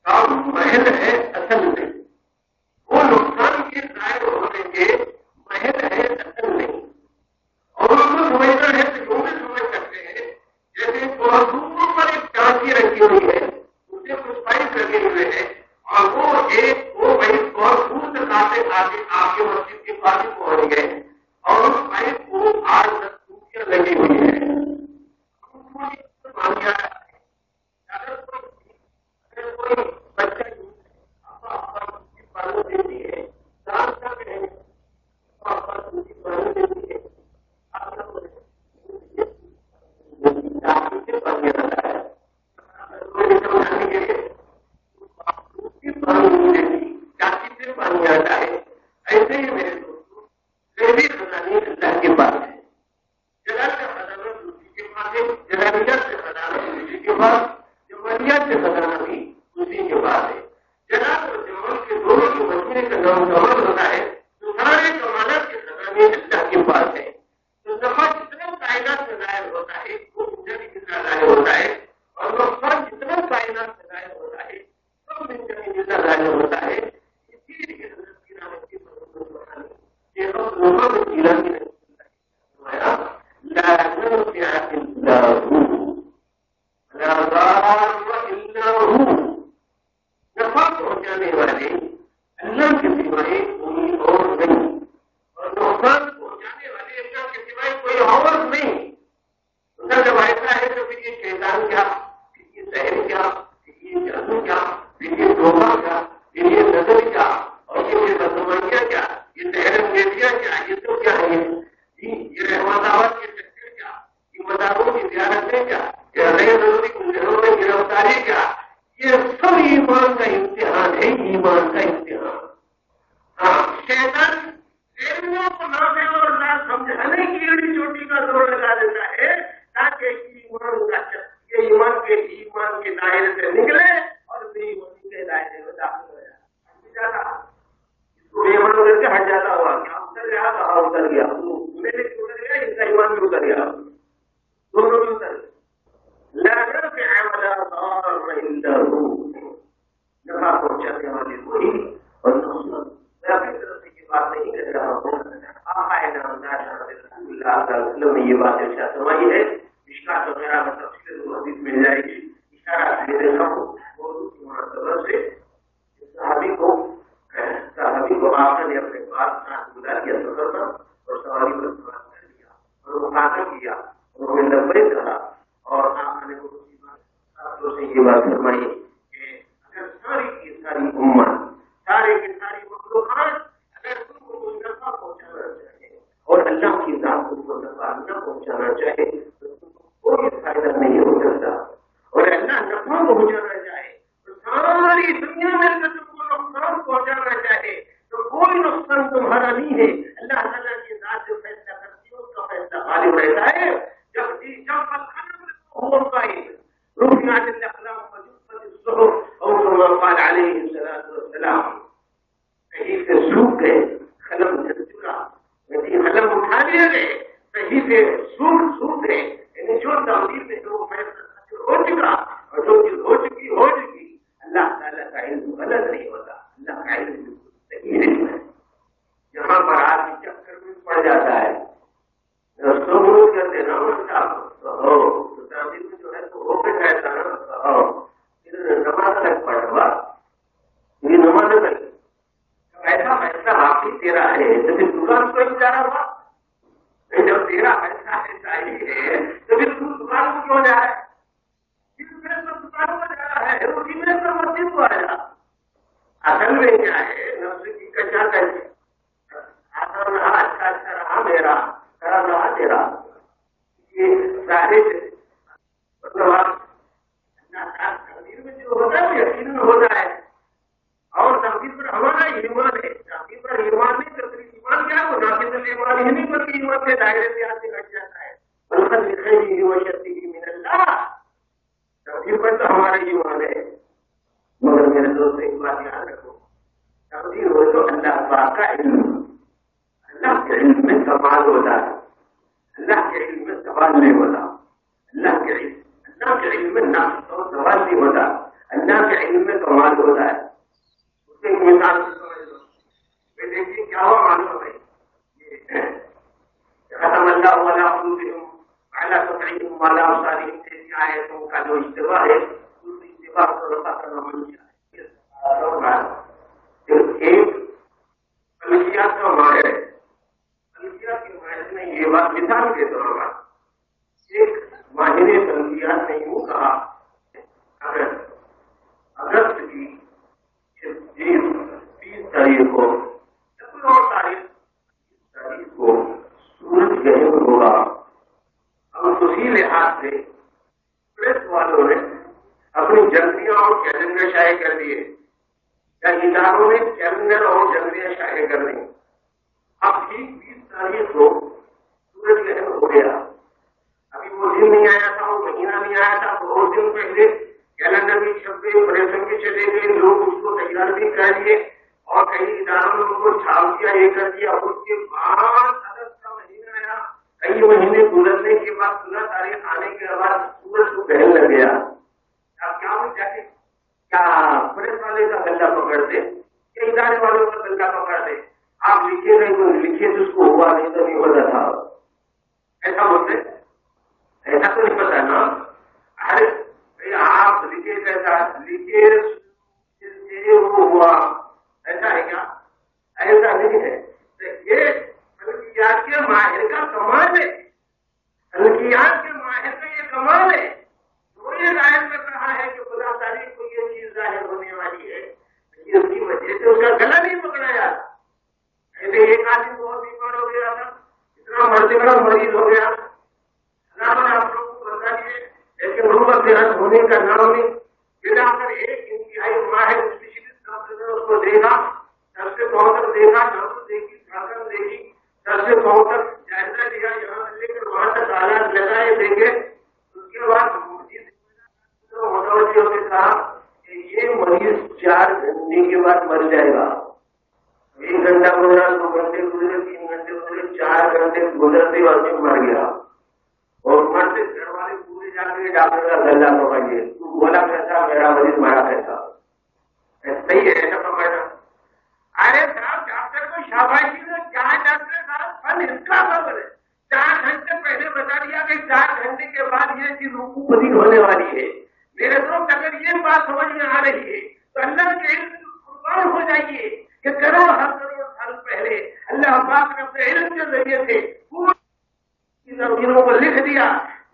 کا محل ہے اصل نہیں. وہ نقصان کے ظاہر ہونے کے محل ہے اصل نہیں. اور اس کو سمجھنا ہے تو جو بھی سمجھ سکتے ہیں جیسے دور پر ایک ٹانکی رکھی ہوئی ہے اسے کچھ پائپ لگے ہوئے ہیں اور وہ بھائی بہت دور تک آگے مسجد کے پاس پہنچ گئے اور اس پائپ کو 8-10 ٹوٹیاں لگی ہوئی ہے. اگر کوئی بچہ پانی دیتی ہے پانی آتا ہے. ایسے ہی میرے دوستوں بھی خزانے اللہ کے پاس ہے. جلال کا خزانہ دوسری کے پاس ہے, جلالیت سے خزانہ دوسری کے پاس, جمالیت سے خزانہ بھی دوسری کے پاس ہے. جلال اور جمال کے دونوں کے مجموعے کا نام جمال ہوتا ہے تو سارے جمالت کے خزانے اللہ کے پاس ہے. تو نفع جتنا کائنات میں ظاہر ہوتا ہے وہ زندگی جتنا ظاہر ہوتا ہے اور نقصان جتنا کائنات میں ظاہر ہوتا ہے سب زندگی جتنا ظاہر ہوتا ہے. اسی لیے حضرت کی رحمت کی یہ ہم لوگوں میں جیلا کی لا نافع الا هو لا ضار الا هو. نفع پہنچانے والے اللہ کے سوائے کوئی اور نہیں اور نقصان پہنچانے والے اللہ کے سوائے کوئی اور نہیں. جب ایسا ہے تو پھر یہ شیطان کیا, پھر یہ سحر کیا, پھر یہ جادو کیا, پھر یہ دھوکہ کیا, پھر یہ نظر کیا اور یہ بدگمانیاں کیا, یہ سحر انگیزیاں کیا, یہ تو کیا ہے یہ رحمت آباد کے چکر کیا, یہ مزاروں کی زیارتیں کیا, یہ غیر ضروری گزروں میں گرفتاری کیا, یہ سب ایمان کا امتحان ہے, ایمان کا امتحان. ہاں شیطان علموں کو نافع اور نہ سمجھانے کی ایڑی چوٹی کا زور لگا دیتا ہے تاکہ یہ ایمان کے دائرے سے نکلے اور بے ایمانی کے دائرے میں داخل ہو جائے. اس کو بے ایمان کر کے ہٹ جاتا ہوا کیا اتر گیا, کہاں اتر گیا, میرے بھی اتر گیا, اس کا ایمان بھی اتر گیا, دونوں بھی اتر گئے. لا نافع ولا ضار الا هو. نفع پہنچانے والے وہی اور نقصان میں اپنی طرف سے یہ بات نہیں کر رہا ہوں. آقا نامدار رسول اللہ صلی اللہ علیہ وسلم نے یہ بات ارشاد فرمائی ہے. مشکات وغیرہ میں تفصیل حدیث مل جائے گی. اشارہ دے رہا ہوں موضوع کی مناسبت سے. صحابی کو آقا نے اپنے پاس بلا لیا سفر پر اور سواری پر سوار کر لیا اور وہ قاتل کیا, انہوں نے لبیک کہا اور آقا نے سے یہ بات فرمائی کہ اگر ساری کی ساری امت, سارے کی ساری مخلوقات اگر تم کو کوئی نفع پہنچانا چاہے اور اللہ کی ذات کو کوئی نفع نہ پہنچانا چاہے تو تم کو کوئی فائدہ نہیں ہو سکتا. اور اللہ نفع پہنچانا چاہے تو ساری دنیا میں اگر تم کو نقصان پہنچانا چاہے تو کوئی نقصان تمہارا نہیں ہے. اللہ تعالیٰ کی ذات جو فیصلہ کرتی ہے اس کا فیصلہ غالب رہتا ہے. جب رفعت الاقلام وجفت الصحف او كما قال عليه الصلاه والسلام. کہیں سے سوکھ گئے, قلم جل چکا, قلم اٹھا لیا گئے, کہیں سے سوکھ گئے, یعنی جو تقدیر میں جو فیصلہ ہو چکا اور جو چیز ہو چکی. اللہ تعالیٰ کا علم غلط نہیں ہوتا, اللہ کا علم صحیح علم ہے. یہاں پر آدمی چکر میں پڑ جاتا ہے، سبوت کرتے نا میں جو ہے تو ہو کے جاتا نا، نماز تک پڑھوا یہ نماز نہیں ایسا فیصلہ واقعی تیرا ہے تو پھر دکان کو جا رہا ہوا، جب تیرا فیصلہ ایسا ہی ہے تو پھر تو دکان کو کیوں جا رہا ہے؟ دکان کو جا رہا ہے اسی میں تو مسجد کو آیا۔ اصل میں کیا ہے نفس کی کچا کر آسان رہا، اچھا اچھا رہا میرا، خراب رہا تیرا، یہ سارے تقدیر میں جو ہوتا ہے وہ یقین میں ہوتا ہے، اور تقدیر پر ہمارا ایمان ہے، تقدیر پر ایمان نہیں تو ایمان کیا وہ ناقص ایمان ہی نہیں بلکہ ایمان کے دائرے سے آدمی لگ جاتا ہے۔ بلکہ لکھے ہی وشتی من اللہ، تقدیر پر تو ہمارا ایمان ہے۔ مگر میرے دوست ایک بات یاد رکھو، تقدیر ہو تو اللہ پاک کا علم، اللہ کے علم میں کمال ہوتا ہے، اللہ کے علم میں سوال نہیں ہوتا، اللہ کے علم میں نقص اور سوال نہیں ہوتا، اللہ کے علم میں کمال ہوتا ہے۔ اس سے ایک مثال سمجھ لو، دیکھیے کیا ہوا معلوم ہے، ختم اللہ علی قلوبہم وعلی سمعہم وعلی ابصارہم جیسی آیتوں کا جو اشتباہ ہے، اس اشتباہ کو رفع کرنا منشا ہے۔ ایک فلکیات کا ماہر ہے، فلکیات کے ماہر نے یہ بات مثال کے طور پر ایک ماہر فلکیات نے یوں کہا، اگر اگست کی 20 تاریخ کو کو سورج گہن ہوگا، اور اسی لحاظ سے پریس والوں نے اپنی جلدیاں اور کیلنڈر شائع کر دیے، یا اداروں نے کیلنڈر اور جلدیاں شائع کر دی۔ اب ٹھیک 20 تاریخ کو سورج گہن ہو گیا، ابھی وہ دن نہیں آیا تھا، وہ مہینہ نہیں آیا تھا، بہت دن پہلے کیلنڈر بھی چھپ گئے، پریسن بھی چلے گئے، لوگ اس کو تیار بھی کر لیے، اور کئی اداروں نے ان کو چھاپ دیا، یہ کر دیا۔ اس کے بعد اگست کا مہینہ آیا، کئی مہینے گزرنے کے بعد 16 تاریخ آنے کے بعد سورج کو گہن لگ گیا۔ اب کیا ہو جاتے، کیا پریس والے کا گلا پکڑ دے یا ادارے والوں کا گلا پکڑ دے؟ آپ لکھے نہیں تو لکھے تو اس کو ہوا نہیں تو نہیں ہوتا تھا، ایسا بولتے؟ ایسا تو نہیں پتا نا، ارے آپ لکھے کیسا لکھے وہ ہوا، ایسا ہے کیا؟ ایسا نہیں ہے۔ یہ فلکیات کے ماہر کا کمال ہے، فلکیات کے ماہر کا یہ کمال ہے، وہ یہ ظاہر کر رہا ہے کہ خدا تاریخ کو یہ چیز ظاہر ہونے والی ہے، اس کی وجہ سے اس کا گلا نہیں پکڑا جاتا۔ ایسے ایک آدمی بہت بیمار ہو گیا تھا، اتنا مرتے بڑا مریض ہو گیا، اللہ نے آپ لوگوں کو بتا دیے، لیکن روح صحت ہونے کا نام نہیں، بنا کر ایک انتہائی ماہر اس کو دیکھا، سب سے بہت تک دیکھا، نمبر دیکھی، دھڑکن دیکھی، سب سے بہت تک جائزہ لیا، یہاں سے لے کر وہاں تک آلات لگائے دیکھے۔ اس کے بعد متوجہ ہو کے کہا کہ یہ مریض 4 گھنٹے کے بعد مر جائے گا، 1 گھنٹہ گزرا، 2 گھنٹے گزرے، 3 گھنٹے گزرے، 4 گھنٹے گزرتے آدمی مر گیا، اور مرتے گھر والے پورے جا کے ڈاکٹر کا گلا پکڑیے، تو بولا کیسا میرا مریض مارا کیسا، صحیح ہے ایسا پکڑنا؟ ارے صاحب ڈاکٹر کو شاباشی دو، کیا ڈاکٹر صاحب فن اس کا خبر ہے، 4 گھنٹے پہلے بتا دیا کہ 4 گھنٹے کے بعد یہ چیز رکو پذیر ہونے والی ہے۔ میرے دوست اگر یہ بات سمجھ میں آ رہی ہے تو اللہ کے علم قربان ہو جائیے کہ کروڑ ہر کروڑ سال پہلے اللہ پاک نے اپنے علم کے ذریعے سے زمینوں کو لکھ دیا،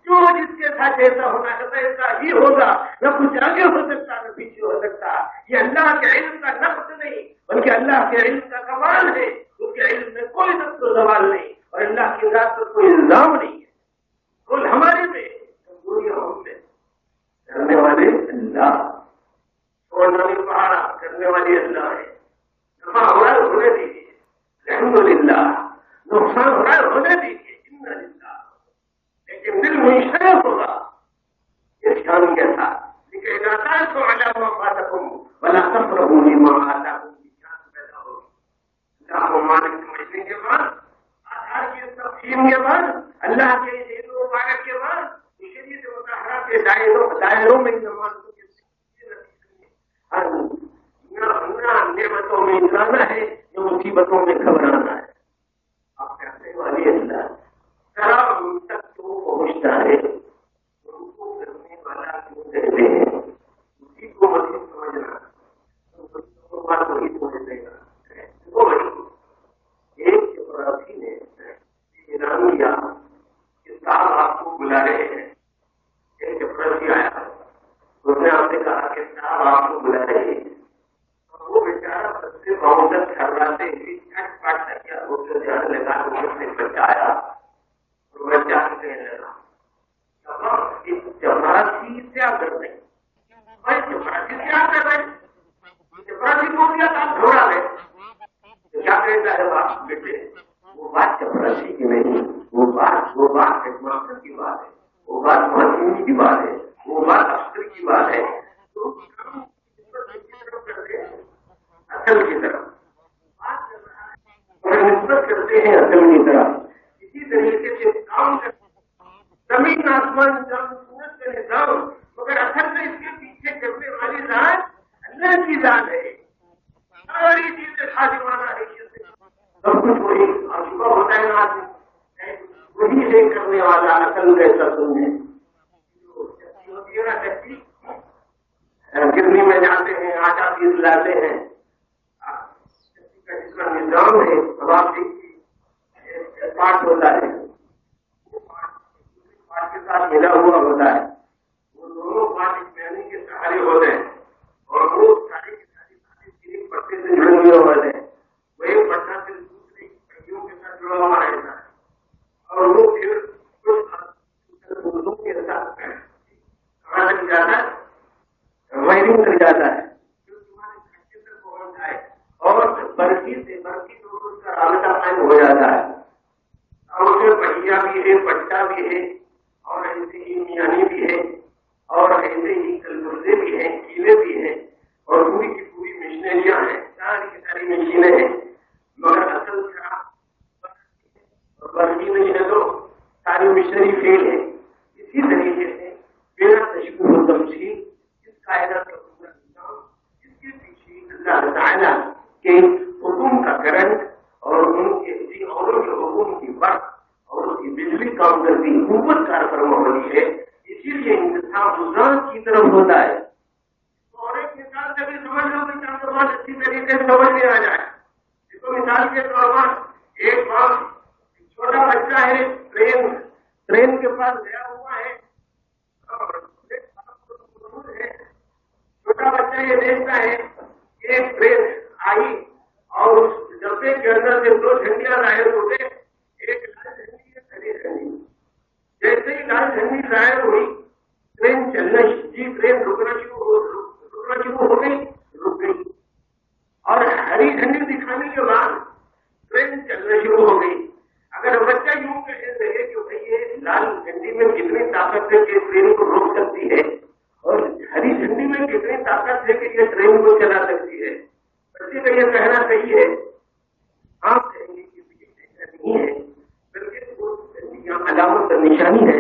جو جس کے ساتھ ایسا ہونا چاہتا ہے ایسا ہی ہوگا، نہ کچھ آگے ہو سکتا نہ پیچھے ہو سکتا۔ یہ اللہ کے علم کا نقص نہیں بلکہ اللہ کے علم کا کمال ہے، اس کے علم میں کوئی نقص و زوال نہیں، اور اللہ کی ذات پر کوئی الزام نہیں ہے، کل ہمارے میں کمزوریاں ہم میں، کرنے والے اللہ، چھوڑنا نہیں پہاڑا کرنے والے اللہ ہے۔ نفع ہو رہا ہے ہونے دیجیے، الحمدللہ، نقصان ہو رہا ہے ہونے دیجیے، لیکن دل منشرف ہوگا اس شان کے ساتھ، لیکن اطاعت کو علی ما فاتکم ولا تفرحوا بما آتاکم کی جان پیدا ہوگی۔ اللہ کو مالک سمجھنے کے بعد، آدھار کی تقسیم کے بعد، اللہ کے دین و مبارک کے بعد، شریعت مطہرہ کے دائروں میں نماز نعمتوں میں اترانا ہے، جو مصیبتوں میں گھبرانا ہے۔ والی اللہ ذرا ان تک تو پہنچتا ہے، ان کو کرنے والا کیوں کہتے ہیں، اسی کو مزید سمجھنا بات وہی سمجھ لے گا. وہ ایک چپراسی نے اعلان کیا کہ صاحب آپ کو بلا رہے ہیں. ایک چپراسی آیا، اس نے آپ سے کہا کہ صاحب آپ کو بلا رہے ہیں. وہ بیچارہ سب سے بہت کھڑاتے ہوئے چھٹ پٹ کر کے اس کو جانے لگا. اس سے بچہ آیا اور بچہ کہنے لگا چپراسی کیا کر رہے بھائی، چپراسی کیا کر رہے، چپراسی کو کیا کام گھوڑا ہے. کیا کہتا ہے آپ بیٹے، وہ بات چپراسی کی نہیں، وہ بات ہیڈ ماسٹر کی بات ہے، وہ بات مہندی کی بات ہے، وہ بات افسر کی بات ہے. اصل کی طرف نسبت کرتے ہیں، اصل کی طرف. اسی طریقے سے کام زمین آسمان سورج کا نظام، مگر اصل میں اس کے پیچھے کرنے والی ذات اللہ کی ذات ہے. ساری چیزیں خادمانہ ہے، سب کچھ وہی آشبہ ہوتا ہے نا، وہی سے کرنے والا اصل میں سب ہے. گرمی میں جاتے ہیں، آٹا پیس لاتے ہیں، جس کا نظام ہے اب آپ دیکھیے پاٹ ہوتا ہے، وہ پاٹ کے ساتھ ملا ہوا ہوتا ہے، وہ دونوں پاٹ ایک مہینے کے سہارے ہوتے ہیں اور وہ سارے کے سارے ایک پٹے سے جڑے ہوئے ہوتے ہیں. وہ ایک پٹا سے دوسری پہیوں کے ساتھ جڑا ہوا رہتا ہے اور وہ پھر کے ساتھ کہاں تک جاتا ہے، وائرنگ کر جاتا ہے، جو تمہارے گھنٹے تک پہنچ جائے اور برقی تو اس کا رابطہ قائم ہو جاتا ہے. اور اس میں پہیا بھی ہے، پٹا بھی ہے، اور ایسے ہی میانی بھی ہے، اور ایسے ہی کلگردے بھی ہیں، کیلے بھی ہیں، اور پوری کی پوری مشینریاں ہیں، ساری کی ساری مشینیں ہیں. مگر اصل خراب اور برقی نہیں ہے تو ساری مشینری فیل ہے. اسی طریقے سے بنا تشبیہ و تمثیل اس کائنات کا پورا نظام، اس کے پیچھے اللہ تعالیٰ کے حکم کا کرنٹ اور ان کے اوروں کے حکم کی برق اور اس کی بجلی کام کرتی حکومت کار فرما ہوتی ہے. اسی لیے انتخاب ذات کی طرف ہوتا ہے. اور ایک مثال سے بھی سمجھ لو کہ کیا بات اچھی طریقے سے سمجھ میں آ جائے. دیکھو مثال کے طور پر ایک بار چھوٹا بچہ ہے، ٹرین کے پاس گیا ہوا ہے، چھوٹا بچہ یہ دیکھتا ہے کہ ایک ٹرین آئی اور اس ڈبے کے اندر سے دو جھنڈیاں ظاہر ہو گئے، ایک لال جھنڈی ایک ہری جھنڈی. جیسے ہی لال جھنڈی ظاہر ہوئی ٹرین چلنا ٹرین رکنا شروع ہو گئی، رک گئی. اور ہری جھنڈی دکھانے کے بعد ٹرین چلنا شروع ہو گئی. اگر بچہ یوں کہنے لگے کہ بھائی یہ لال جھنڈی میں کتنی طاقت ہے کہ ٹرین کو روک سکتی ہے اور ہری جھنڈی میں کتنی طاقت ہے کہ یہ ٹرین کو چلا سکتی ہے، بچے کا یہ کہنا صحیح ہے. آپ کہیں گے کہ ایسا نہیں ہے، بلکہ وہ علامت اور نشانی ہے.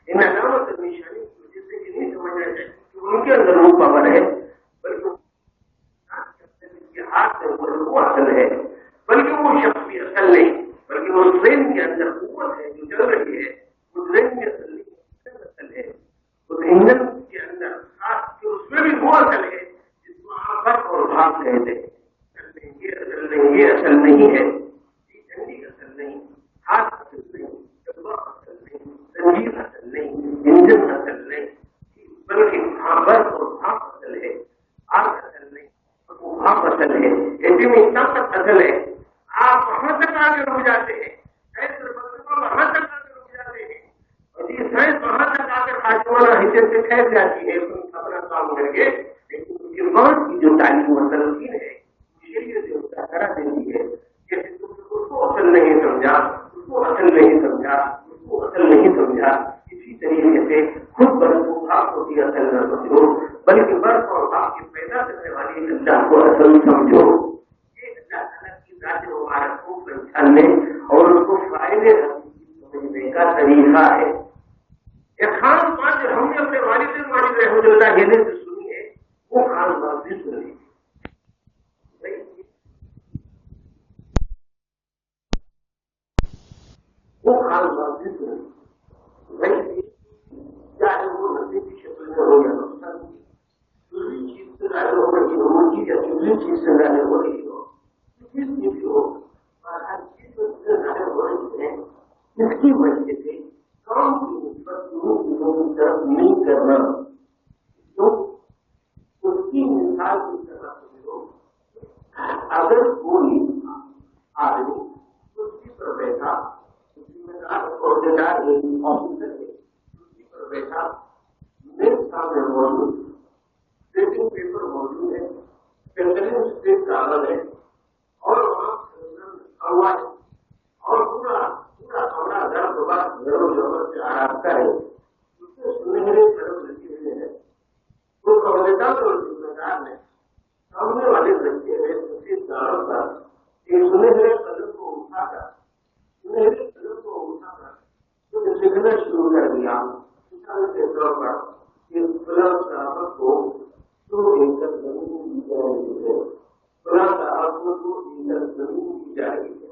ان علامت اور نشانی کی وجہ سے یہ نہیں سمجھنا چاہیے کہ ان کے اندر وہ پاور ہے، بلکہ ہاتھ سے وہ اصل ہے، بلکہ وہ شخص بھی اصل نہیں، بلکہ وہ ٹرین کے اندر قوت ہے جو چل رہی ہے. وہ ٹرین کے اصل نہیں، اصل ہے اس انجن کے اندر اس میں بھی وہ اصل ہے جس کو آپ فرق اور بھاگ کہتے ہیں. یہ اصل نہیں، یہ اصل نہیں ہے، یہ جھنڈی اصل نہیں، ہاتھ اصل نہیں، ڈبہ اصل نہیں، زنجیر اصل نہیں، انجن اصل نہیں، بلکہ برف اور بھاپ اصل ہے، آگ اصل نہیں، بھاپ اصل ہے، ایٹمی طاقت اصل ہے. آپ وہاں تک آگے رک جاتے ہیں، وہاں تک آگے رک جاتے ہیں، اور یہ سائنس وہاں تک آ کر آسمانہ حصے سے پھیل جاتی ہے اپنا کام کر کے. لیکن اس کے بعد کی جو تعلیم و تلقین ہے شریعت سے کرا دیتی ہے کہ اس کو اصل نہیں سمجھا، اس کو اصل نہیں سمجھا، اس کو اصل نہیں سمجھا. اسی طریقے سے خود برف کو بھاپ ہوتی ہے اصل نہ سمجھو، بلکہ برف اور بھاپ کی پیدا کرنے والی اللہ کو اصل سمجھو. یہ اللہ تعالیٰ کی ذات مبارک کو پہچاننے اور اس کو فائدے سمجھنے کا طریقہ ہے. ایک خاص بات جو ہم نے اپنے والد رحمۃ اللہ علیہ سے سنی ہے، وہ خاص بات بھی سنی. حال واضح نہیں، چاہے وہ نبی کی شکل میں ہو یا نقصان کی، دوسری چیز سے ظاہر ہو رہی ہو یا دوسری چیز سے ظاہر ہو رہی ہو، کس کی بھی ہو، اور ہر چیز سے ظاہر ہو رہی ہے، اس کی وجہ سے کام کی نسبت لوگوں کی طرف نہیں کرنا، تو اس کی مثال کی طرح سمجھو، اگر کوئی آدمی کرسی پر بیٹھا، ذمہ دار عہدیدار ایک آفیسر ہے، کرسی پر بیٹھا، میرے سامنے موجود ٹریٹنگ پیپر موجود ہے، پینسلنگ اسٹیٹ کا عمل ہے، اور وہاں ہوا ہے، اور پورا کمرہ درد بات ضرور ضرورت سے آراستہ ہے، اس سے سنہرے قلم لگے ہوئے ہیں، وہ عہدیدار اور ذمہ دار نے سامنے والے لڑکے نے سفید داروں کا ایک سنہرے قلم کو اٹھا کر لکھنا شروع کر دیا، مثال کے طور پر اس فلاں صحابت کو 2 ایکڑ زمین دی جا رہی ہے، فلاں صحابت کو 2 ایکڑ زمین دی جا رہی ہے،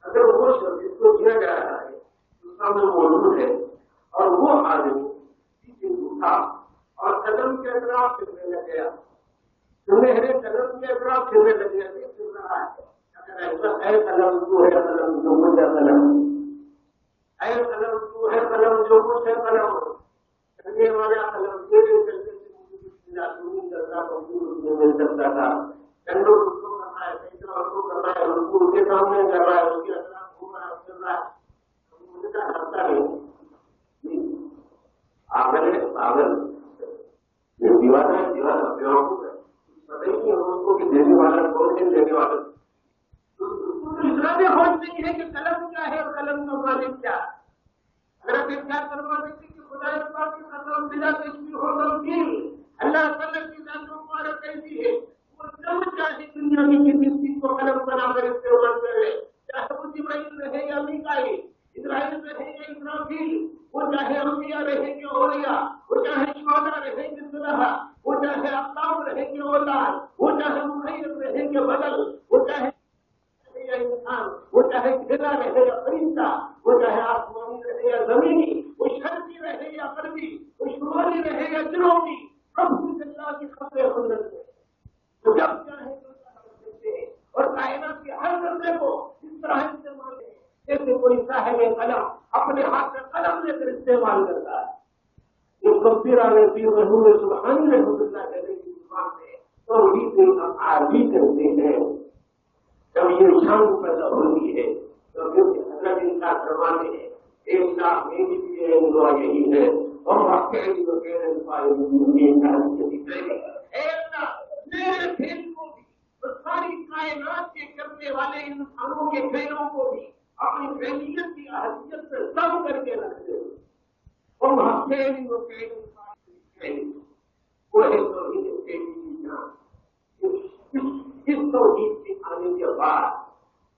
اگر وہ شخص اس کو دیا جا رہا ہے تو سامنے موجود ہے، اور وہ آدمی پیچھے اٹھا اور قدم کے اطراف پھرنے لگ گیا، سنہرے قدم کے اطراف پھرنے لگ گیا، پھر رہا ہے، اے قلم تو ہے قلم جو مجھے قلم، اے قلم تو ہے قلم جو مجھے قلم، کرنے والا قلم تیرے چلتے سے مجھے کچھ ملا، تو نہیں کرتا تو مل سکتا تھا، ڈنڈوں رکو کر رہا ہے، سیدنا رکو کر رہا ہے، رکو کے سامنے کر رہا ہے، اس کے اطراف گھوم رہا ہے، پھر رہا ہے، مجھے کیا کرتا ہے پاگل دیوانہ ہے، دیوانہ بیوقوف ہے، پتہ ہی نہیں اس کو کہ دینے والا کون ہے، دینے والا اتنا ہوش نہیں ہے کہ قلم کیا ہے اور قلم کا مالک کیا ہے، اگر آپ انکار کروا دیتے کہ خدا پاک کی قسم بلا تو اس کی ہو تمکین، اللہ تعالیٰ کی ذات مبارک ایسی ہے، وہ جب چاہے دنیا کی کسی چیز کو قلم بنا کر استعمال کرے، چاہے وہ جبرائیل رہے یا میکائیل، اسرائیل رہے یا اسرافیل، وہ چاہے انبیاء رہے کہ اولیاء، وہ چاہے شہداء رہے کہ صلحاء، وہ چاہے اقدام رہے کہ اولاد، وہ چاہے مخیر رہے کہ بدل، وہ چاہے انسان، وہ چاہے گھیرا رہے یا فرشتہ، وہ چاہے آسمانی رہے یا زمینی، وہ شرقی رہے یا غربی، وہ شمالی رہے یا جنوبی، سب کچھ اللہ کی خبر قدرت ہے، تو جب چاہے تو سکتے ہیں، اور کائنات کے ہر ذرے کو اس طرح استعمال ہے جیسے کوئی صاحب قلم اپنے ہاتھ میں قلم لے کر استعمال کرتا ہے، یہ کبیرہ نے پیر رحمۃ سبحانی رحمۃ اللہ علیہ کی زبان میں توحید عربی کرتے ہیں، جب یہ شان پیدا ہوتی ہے تو پھر حضرت انکار کرواتے ہیں، ایک لاکھ میری بھی دعا یہی ہے، اور میرے کھیل کو بھی اور ساری کائنات کے کرنے والے انسانوں کے کھیلوں کو بھی اپنی فیلیت کی اہمیت سے سب کر کے رکھتے ہیں، اور وہاں کھیل وہ اس توحید کے آنے کے بعد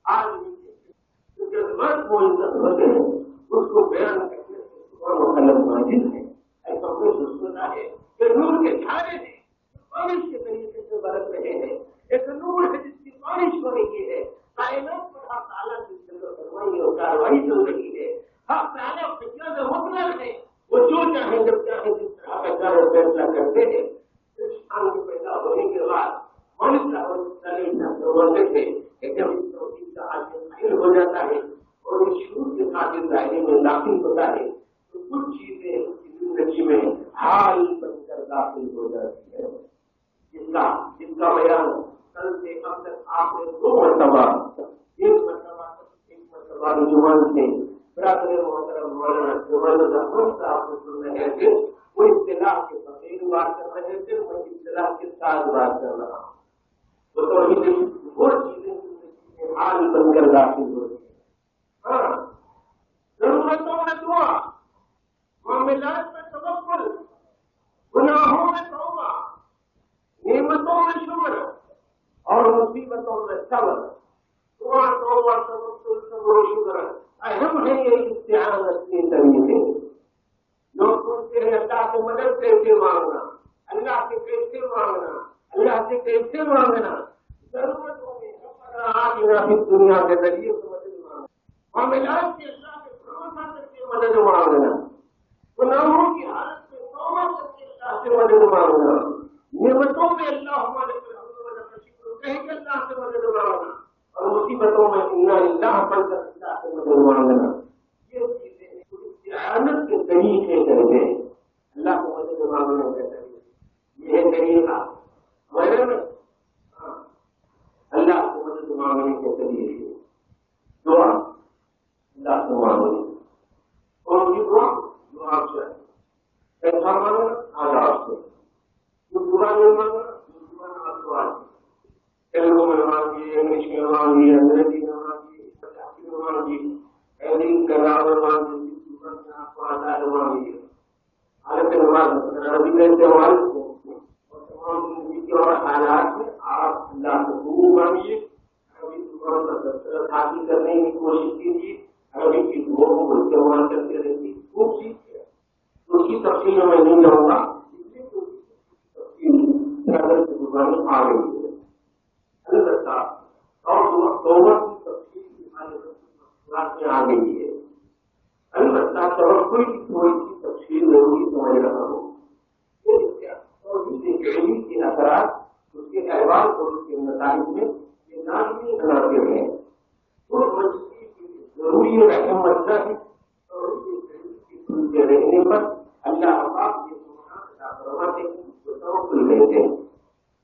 آدمی کے جذبات کو عزت ہوتے ہیں، اس کو بیان کرنے اور وہ قلم واجب ہے، ایسا کوئی سوچتا ہے کہ نور کے چھارے ہیں بارش کے طریقے سے برس رہے ہیں، ایک نور ہے جس کی بارش ہو رہی ہے، کائنات پر حق تعالیٰ کی فرمائی اور کاروائی چل رہی ہے، حق تعالیٰ فیصلہ مقرر ہے، وہ جو چاہیں جب چاہیں جس طرح کا چاہے فیصلہ کرتے ہیں، اس شان کے پیدا ہونے کے بعد تھے کہ جب اس توحید کا عالم ظاہر ہو جاتا ہے اور اس شروع کے ساتھ ظاہر میں داخل ہوتا ہے تو کچھ چیزیں اس کی زندگی میں حال بن کر داخل ہو جاتی ہے، جس کا بیان کل سے اب تک آپ نے 2 مرتبہ ایک مرتبہ رجوان سے برادر محترم مولانا جوان احمد صاحب کو سن رہے تھے، وہ اصطلاح کے بغیر بات کر رہے تھے، وہ اصطلاح کے ساتھ بات کر رہا ہوں، تو وہ چیزیں حال بن کر داخل ہوتی ہیں، ہاں ضرورتوں میں دعا، معاملات میں توکل، گناہوں میں توبہ، نعمتوں میں شکر اور مصیبتوں میں صبر، دعا توبہ توکل صبر و شکر اہم ہے، یہ استعانت کی طریقے، لوگ سوچتے ہیں اللہ سے مدد کیسے مانگنا، اللہ سے کیسے مانگنا، اللہ سے کیسے مانگنا، ضرورتوں میں آج دنیا کے ذریعے سے مدد مانگنا، معاملات کے اللہ کے فروغ کھا کر کے مدد مانگنا، گناہوں کی حالت میں توبہ کر کے اللہ سے مدد مانگنا، نعمتوں میں اللہ ہمارے شکر کہہ کے اللہ سے مدد مانگنا، اور مصیبتوں میں اللہ پڑھ کر اللہ سے مدد مانگنا، یہ چیزیں استعانت کے طریقے کرتے ہیں اللہ کو مدد مانگنے کے طریقے، یہ طریقہ ہمارے میں اللہ کو مدد مانگنے کے طریقے دعا اللہ سے مانگنے، اور یہ دعا سے ایسا مانگنا آزاد سے، جو برا نہیں مانگنا آسواد سے، تیلگو میں مانگیے، انگلش میں مانگیے، انگریزی میں مانگیے، پنجابی میں مانگیے، ہندی کرنا میں مانگیے، مانگیے حالت عربی کے تہوار کو اور تمام زندگی کے اور حالات میں آپ اللہ کو خوب مانگیے، عربی زبان حاصل کرنے کی کوشش کیجیے، عربی کی دعاؤں کو استعمال کرتے رہیے، خوب سیکھیے، اس کی تفصیل میں نہیں جاؤں گا، زبانی آ گئی ہے البتہ، اور توبہ کی تفصیل میں آ گئی ہے البتہ، توکل کی تھوڑی سی تفصیل ضروری سمجھ رہا ہوں، علمی کے اثرات اس کے احوال اور اس کے نتائج میں یہ لازمی عناصر ہیں، اس وجہ سے ضروری اہمیت ہے اور اس کے رہنے پر اللہ پاک یہ فرماتے ہیں جو توکل کہتے ہیں۔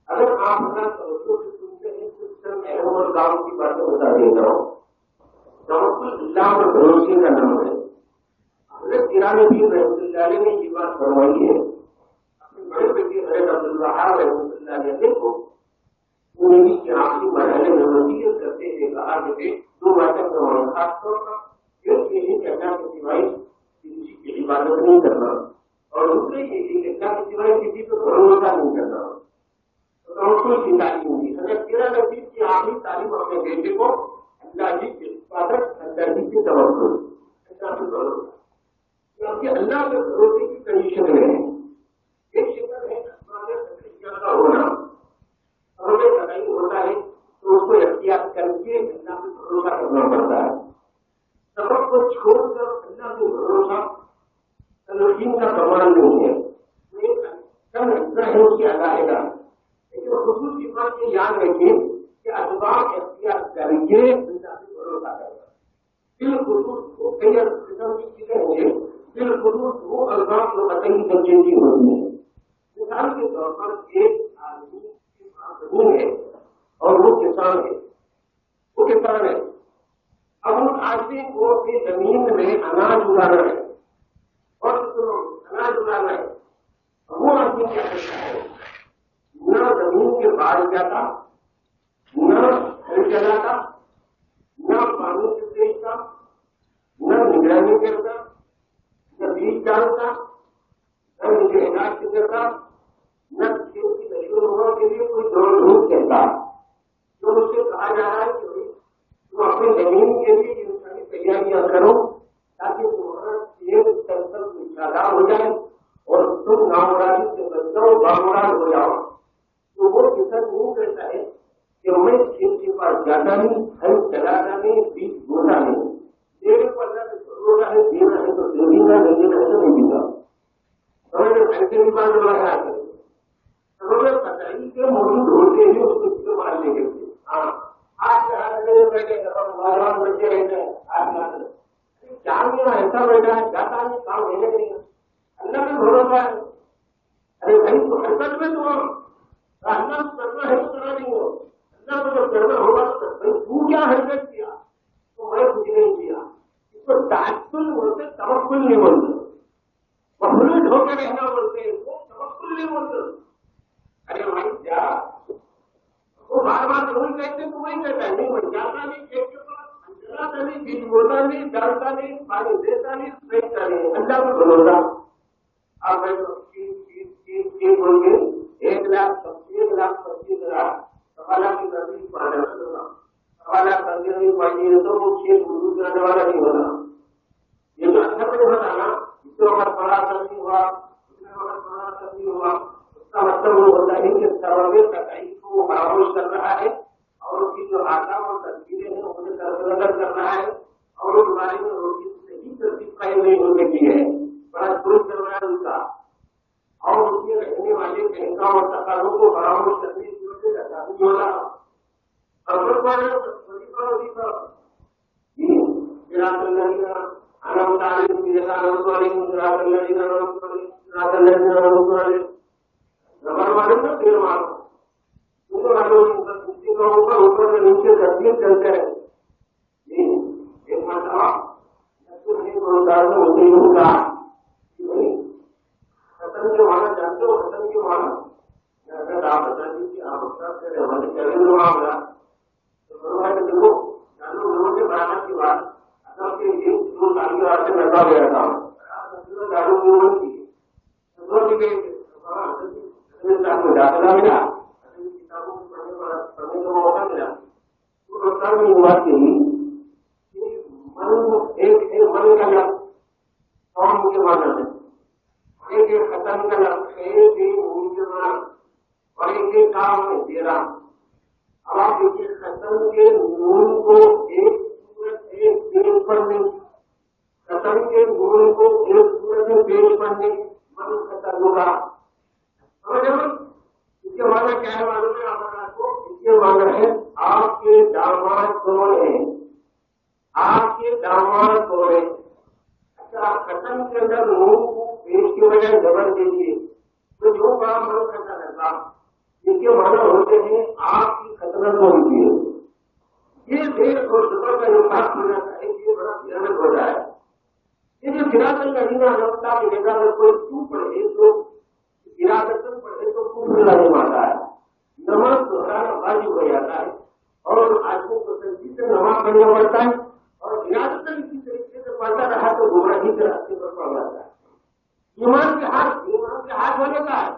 اگر آپ اپنا توکل سنتے ہیں تو اہم اور کام کی باتیں بتا دیتا ہوں۔ توکل اللہ پر بھروسے کا نام ہے۔ حضرت ایرانی دین رحمۃ اللہ علیہ نے یہ بات فرمائی ہے، اپنے بڑے بیٹے حضرت عبدالوہاب رحمۃ اللہ علیہ کو زندگی کے آخری مرحلے میں وصیت کرتے ہوئے کہا کہ دو باتیں کرواؤں، خاص طور پر ایک یہ کہ اللہ کے سوائے کسی کی عبادت نہیں کرنا، اور دوسرے یہ کہ اللہ کے سوائے کسی کو بھروسہ نہیں کرنا۔ توکل کی تعلیم دی حضرت ایرانی دین کی آخری تعلیم اپنے بیٹے کو اللہ جی کی عبادت، اللہ جی کی توکل، اللہ سے بھروسہ، کیونکہ اللہ کے بھروسے کی کئی شکلیں ہیں۔ ایک شکل ہے کا ہونا، ہمیں لڑائی ہوتا ہے تو اس کو اختیار کر کے اللہ پہ بھروسہ کرنا پڑتا ہے، سبب کو چھوڑ کر اللہ پہ بھروسہ تلقین کا کمال نہیں ہے، اس کی علاحدہ، لیکن خصوصی بات یہ یاد رکھیے کہ اسباب اختیار کر کے اللہ پہ بھروسہ کرنا، بالخصوص وہ کئی قسم کی چیزیں ہیں، بالخصوص وہ الفاظ جو قطعی درجے کی ہوتی ہیں۔ مثال کے طور پر ایک آدمی کے پاس زمین ہے اور وہ کسان ہے، اب اس آدمی کو اپنی زمین میں اناج اگانا ہے، اور اناج اگانا ہے، وہ آدمی کیا کرتا ہے، نہ زمین کے باہر جاتا، نہ ہل چلاتا، نہ پانی سے بیچتا، نہ نگرانی کرتا، نہ بیج ڈالتا، نہ مجھے علاج سے کرتا، نہ کھیت کی نشو نما کے لیے کوئی دوڑ دھوپ کرتا، جو اس سے کہا جا رہا ہے کہ تم اپنی زمین کے لیے انسانی تیاریاں کرو تاکہ تمہارا کھیت سرسر شاداب ہو جائے اور تم نامرادی سے بچ جاؤ، بامراد ہو جاؤ۔ تو وہ کسان نہیں کہتا ہے کہ میں کھیت کے پاس جاتا نہیں، ہل چلاتا نہیں، بیج بوتا نہیں، میرے کو اللہ سے ضرورت ہے، دینا ہے تو دے دینا، نہیں دینا ہے تو نہیں دینا۔ ایسے بھی بات لگا کر ضرورت پتائی کے موجود ہوتے ہیں اس کو استعمال نہیں کرتے۔ ہاں آج بیٹھے بازار بیٹھے رہتے ہیں، آج جان میرا ایسا بیٹھا ہے، جاتا نہیں، کام نہیں کرے گا، اللہ کا بھروسہ ہے۔ ارے بھائی تو حرکت میں تو اللہ کرنا ہے تو کرنا نہیں ہو، اللہ کو جب کرنا ہوگا تو بھائی تو کیا حرکت کیا تو میں کچھ نہیں کیا، اس کو تعقل بولتے، توکل نہیں بولتے، مخلوط ہو کے رہنا بولتے ہیں، وہ توکل نہیں بولتے۔ ارے بھائی کیا وہ بار بار روز کہتے تو وہی کہتا ہے، نہیں میں جاتا نہیں کھیت کے پاس، چلاتا نہیں، بیج بوتا نہیں، ڈالتا نہیں، پانی دیتا نہیں، بیچتا نہیں، اللہ کو بھروسہ۔ آپ بول کے 1,25,000 سوالہ کی نظری پانا ہوگا، سوالہ کرنے نہیں پڑی ہے تو وہ کھیت گرو جانے والا نہیں ہونا۔ یہ تو اچھا نہیں ہوتا نا، اس کے وقت بڑا کرنی ہوا، اس میں وقت بڑا کرنی ہوا، اس کا مطلب وہ ہوتا ہے کہ سروے تقریب کو وہ خاموش کر رہا ہے اور اس کی جو آکام اور تصویریں ہیں انہیں نظر کر رہا ہے اور اس بارے میں روٹی صحیح کرتی قائم نہیں ہونے کی ہے، بڑا درست چل رہا ہے ان کا، اور اس کے رہنے والے احکام اور تقاضوں کو برآمد کرنے کی وجہ سے شادی ہو رہا اوپر نیچے تصویر چلتے ہیں ایک مرتبہ ہوگا حسن کے مانا جانتے ہو، حسن کے مانا اگر آپ بتا دیجیے آپ ہمارے چلے معاملہ دیکھو جانو لوگوں کے برابر کی بات اصل کے لیے دو سال کے واسطے بیٹھا گیا تھا داخلہ ملا کتابوں کو پڑھنے کا موقع ملا تو رفتار میں یہ بات کہی من کا لفظ قوم کے مانا ہے، ایک ختم کا لفظ اور ایک کام میں دے رہا. اب آپ دیکھیے ختم کے نون کو ایک صورت ایک پیش پڑھنے، ختم کے نون کو ایک صورت میں پیش پڑھنے من ختم ہوگا. اس کے مانا کیا ہے معلوم ہے آپ کو؟ اس کے مانا ہے آپ کے داماد کون ہیں، آپ کے داماد کون ہیں. اچھا ختم کے اندر نون کو پیش کی وجہ زبر دیجیے تو جو کام من کرتا رہتا اس کے مانا ہوتے ہیں آپ کی خطرت ہوتی ہے. یہ دیر اور زبر کا انصاف ہونا چاہیے، یہ بڑا بھیانک ہو جائے. یہ جو فراست کرینا ہوتا ہے کہ اگر کوئی تو پڑھے تو فراست پڑھے تو خوب نہیں مارتا ہے، نماز دوہرانا واجب ہو جاتا ہے اور آدمی کو تنظیم سے نماز پڑھنا پڑتا ہے اور فراست اسی طریقے سے پڑھتا رہا تو گمراہی کے راستے پر پڑ جاتا ہے. ایمان کے ہاتھ ہونے کا ہے.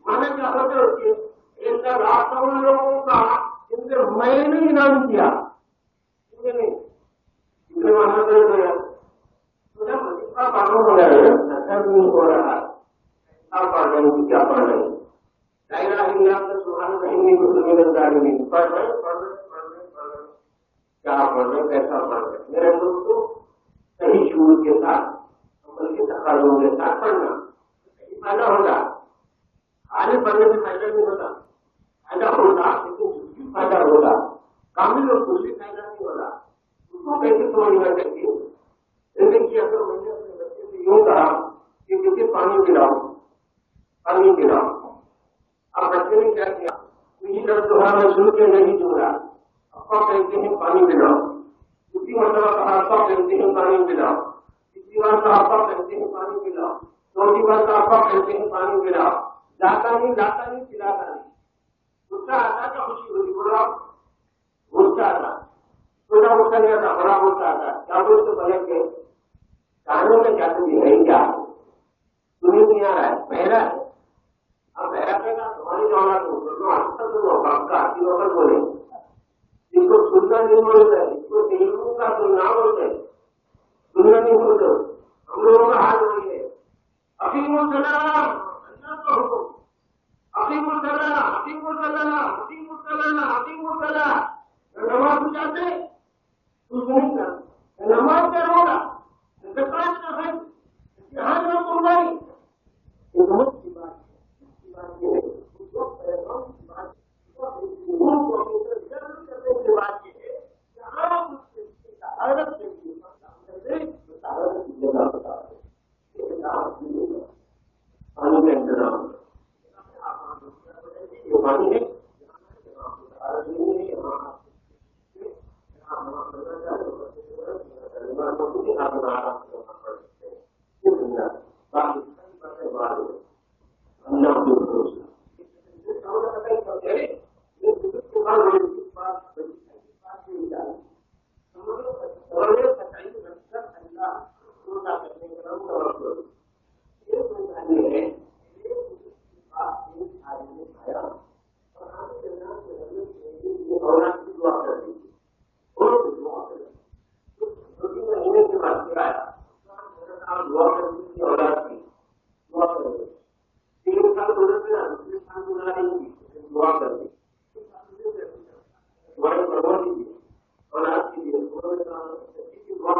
مانا کیا ہوتا ہے کہ ایک راستہ ان لوگوں کا ان سے میں نے انعام کیا مانا کر گیا تو جب وظیفہ معلوم ہو رہا ہے اثر نہیں ہو رہا آپ پڑھ رہے ہیں کیا پڑھ رہے ہیں دائرہ سبحان رہنے کو زمینداری نہیں پڑھ رہے کیا پڑھ رہے کیسا پڑھ رہے. میرے دوستوں صحیح شعور کے ساتھ عمل کے تقاضوں کے ساتھ پڑھنا صحیح فائدہ ہوگا. آگے پڑھنے سے فائدہ نہیں ہوتا، فائدہ ہوگا لیکن فائدہ ہوگا کامل اور کچھ فائدہ نہیں ہوگا. اس کو کیسے سمجھنا چاہیے؟ جیسے کہ اگر میں نے اپنے بچے سے یوں کہا کہ کسی پانی پلاؤ پانی پلاؤ، اب بچے نے کیا کیا مجھے درد دوہرانا شروع کے نہیں جڑا ابا کہتے ہیں پانی پلاؤ، اسی مرتبہ کہا ابا کہتے ہیں پانی پلاؤ، تیسری بار کا ابا کہتے ہیں پانی پلاؤ، چوتھی بار کا ابا کہتے ہیں پانی پلاؤ. لاتا نہیں پلاتا نہیں. غصہ آتا کیا خوشی ہوتی بولا غصہ آتا چھوٹا غصہ نہیں آتا بڑا غصہ آتا. کیا بول تو پلٹ گئے کانوں میں جاتے بھی ہے کیا تمہیں نہیں آ رہا ہے بہرا ہے. اب بہرا کہے گا تمہاری جانا آتی وقت بولے جس کو سننا نہیں بولتا ہے جس کو تیلگو کا سننا بولتے ہیں سننا نہیں بولتے. ہم لوگوں کا حال وہی ہے. افیم السلام حکیم نماز جاتے نماز کیا ہوگا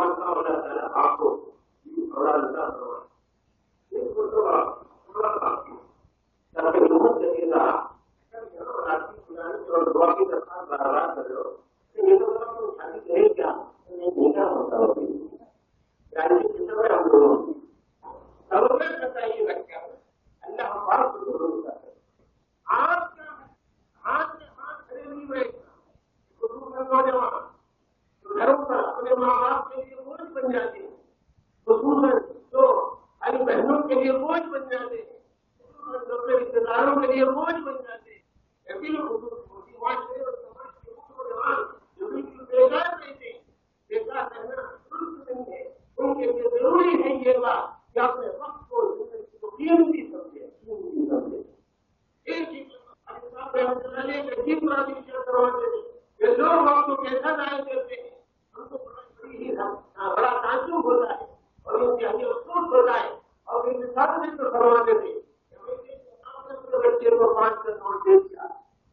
اللہ تعالیٰ آپ کو بڑا لگا حکومت کریے گا اور دعا کی درخواست برابر کر لو شادی کرے کیا ہوتا ہوگی ہم لوگوں ضرورت بتائیے گا کیا اللہ پاک کو ضرورت ہے آپ کا ہاتھ میں ہاتھ کھڑے نہیں بیٹھنا نوجوان گھروں پر اپنے ماں باپ کے لیے بوجھ بن جاتے ہیں خصوصاً جو بھائی بہنوں کے لیے بوجھ بن جاتے ہیں خصوصاً اپنے رشتے داروں کے لیے بوجھ بن جاتے ہیں جو بالکل بےگار رہتے ہیں بےگار رہنا درست نہیں ہے ان کے لیے ضروری ہے یہ بات کہ اپنے وقت کو زندگی کو قیمتی سمجھے ایک ہی لوگ ہم کو کیسا ظاہر کرتے ہیں ہم کو بڑا تعجب ہوتا ہے اور ان کے لیے افسوس ہوتا ہے اور ان کے ساتھ تو کرواتے تھے بچے کو 5 کروڑ دے دیا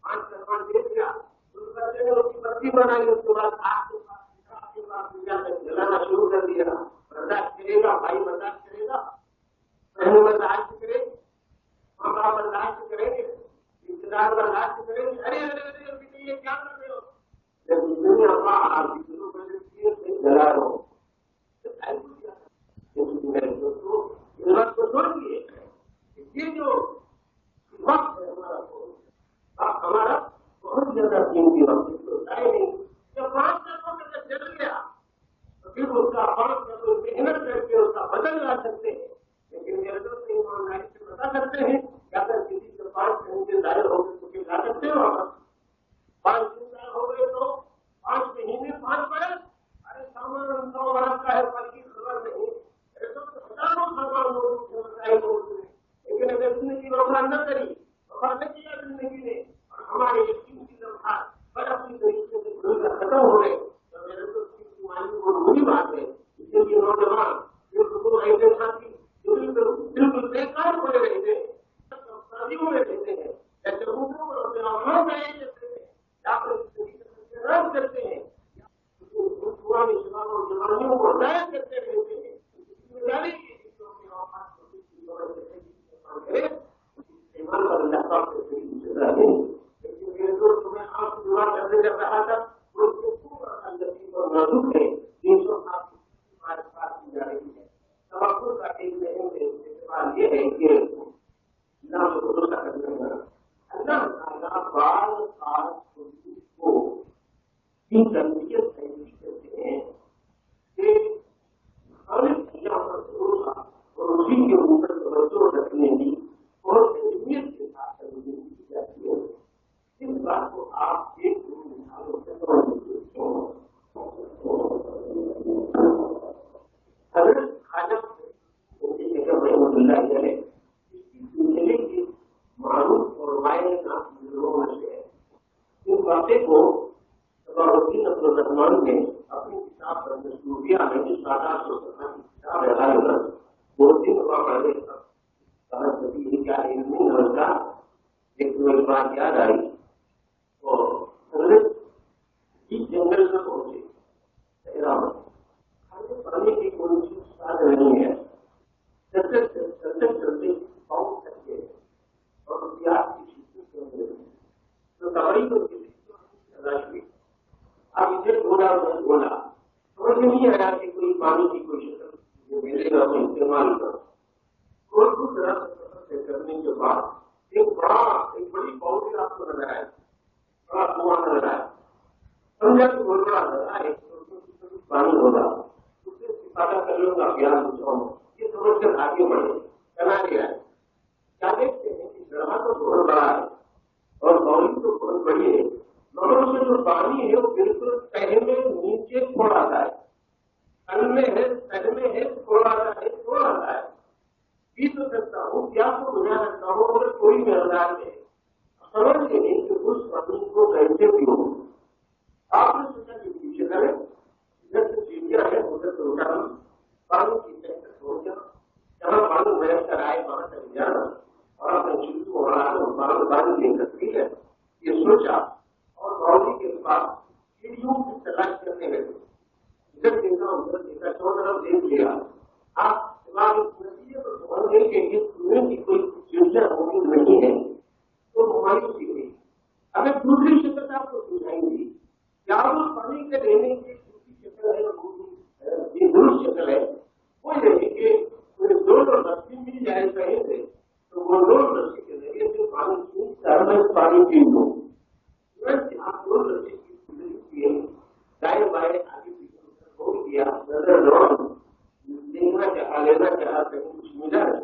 5 کروڑ دے دیا اس بچے نے اس کی بتی بنائی اس کے بعد آپ کے پاس جلانا شروع کر دیا برداشت کرے گا بھائی برداشت کرے گا بہن برداشت کرے ماں باپ برداشت کریں گے رشتے دار برداشت کریں گے ارے یہ کیا کر رہے ہو دنیا آپ جلا رہو کو چھوڑیے یہ جو وقت ہے ہمارا بہت زیادہ قیمتی وقت ہوتا ہے نہیں جب 5 سالوں میں چل گیا تو پھر اس کا 5 سالوں محنت کر کے اس کا بدل لا سکتے ہیں لیکن میرے دوست ایمانداری سے بتا سکتے ہیں کہ اگر کسی سے 5 گھنٹے ظاہر ہو گئے تو پھر لا سکتے ہو 5 دن ظاہر ہو گئے تو 5 مہینے 5 برس ارے سامان 100 برس کا ہے پر کی خبر نہیں ہزاروں سامان لیکن اگر زندگی وفا نہ کری وفا نہ کیا زندگی نے اور ہمارے یقین کی لمحات بڑا اپنی طریقے سے گھل کر ختم ہو گئے تو میرے دوست کی معنی کو بری بات ہے اس کے لیے نوجوان جو ایسے ساتھی جو بالکل بےکار پڑے رہتے ہیں شادیوں میں رہتے ہیں یا چبوتوں پر اپنے آنکھوں میں کرتے ہیں یا پھر رد کرتے ہیں پرانی شباب اور جوانیوں کو ضائع کرتے رہتے ہیں ذمہ کی ایمان پر اللہ پاک سے سزا ہے لیکن میرے دوست میں آپ سے دعا کرنے کر رہا تھا وہ پورا لطیف اور نازک ہے 307 ہمارے پاس کی جا رہی ہے توقع کا ایک اہم استعمال یہ ہے کہ اللہ کو بھروسہ کرنے کا اللہ تعالیٰ بعض خاص کو کی تربیت ایسی کرتے ہیں کہ ہر چیزوں پر بھروسہ اور اسی کے اوپر توجہ رکھنے کی بہت اہمیت کے ساتھ تربیت کی جاتی ہے اس بات کو آپ ایک دو مثالوں سے حضرت خواجہ رحمۃ اللہ علیہ اس کی سلسلے کے معروف اور وائرل بزرگوں میں سے ہے اس واقعے کو الدین عبدالرحمان نے اپنی کتاب پر مصروفیہ میں جو سادات و سنت کی کتاب لگائی کر وہ دن پڑھنے کا کبھی کیا علم نہیں ہوتا ایک بات یاد آئی اور حضرت اس جنگل میں پہنچے کھانے پانے کی کوئی چیز ساتھ نہیں ہے چلتے پاؤں تک گئے اور پیاس کی شدت کر گئی تو دوائی کو تلاش ہوئی اب ادھر بولا سمجھ میں نہیں آیا کہ کوئی پانی کی کوئی شکل جو ملے گا وہ استعمال کر اور دوسرا کرنے کے بعد ایک بڑی پودے آپ کو نظر آئے بڑا کنواں نظر آیا سمجھا کہ بہت بڑا نظر آئے پانی ہوگا اس سے استفادہ کر لوں گا پیار یہ سمجھ کر آگے بڑھے چلا گیا ہے کیا دیکھتے ہیں کہ گڑھا تو بہت بڑا ہے اور باؤنڈری تو بہت بڑی ہے مگر اس میں جو پانی ہے وہ بالکل پہلے نیچے چھوڑ آتا ہے پہلے ہے چھوڑ آتا ہے پی تو سکتا ہوں پیاس کو بجھا سکتا ہوں مگر کوئی مقدار میں سمجھ کے نہیں کہ اس پانی کو کیسے پیوں آپ نے سوچا کہ پیچھے کریں ادھر سے چیڑیا ہے ادھر سے اٹھا پانی کی طرح چھوڑ کر جہاں پانی بھر کر آئے وہاں تک جانا اور اپنے چیز کو ہٹانا پانی لے سکتی ہے یہ سوچا اور باؤنڈری کے پاس سیڑھیوں کی تلاش کرنے لگے ادھر دیکھا ادھر دیکھا پر دیکھ لیا آپ تمہارے نتیجے پر پہنچ گئے کہ اس دنیا کی کوئی یوجنا موجود نہیں ہے تو مایوسی ہوئی. اب ایک دوسری شکل آپ کو سمجھائیں گی کیا وہ پانی کے لینے کی دوسری شکل ہے درست شکل ہے وہ یہ کہ دو رسی مل جائے کہیں سے تو وہ دو رسی کے ذریعے سے پانی پی لو. آپ دو رسی کی دائیں بائیں آگے پیچھے ہو گیا نظر دوڑ دیکھنا چاہا لینا چاہا کہیں کچھ ملا ہے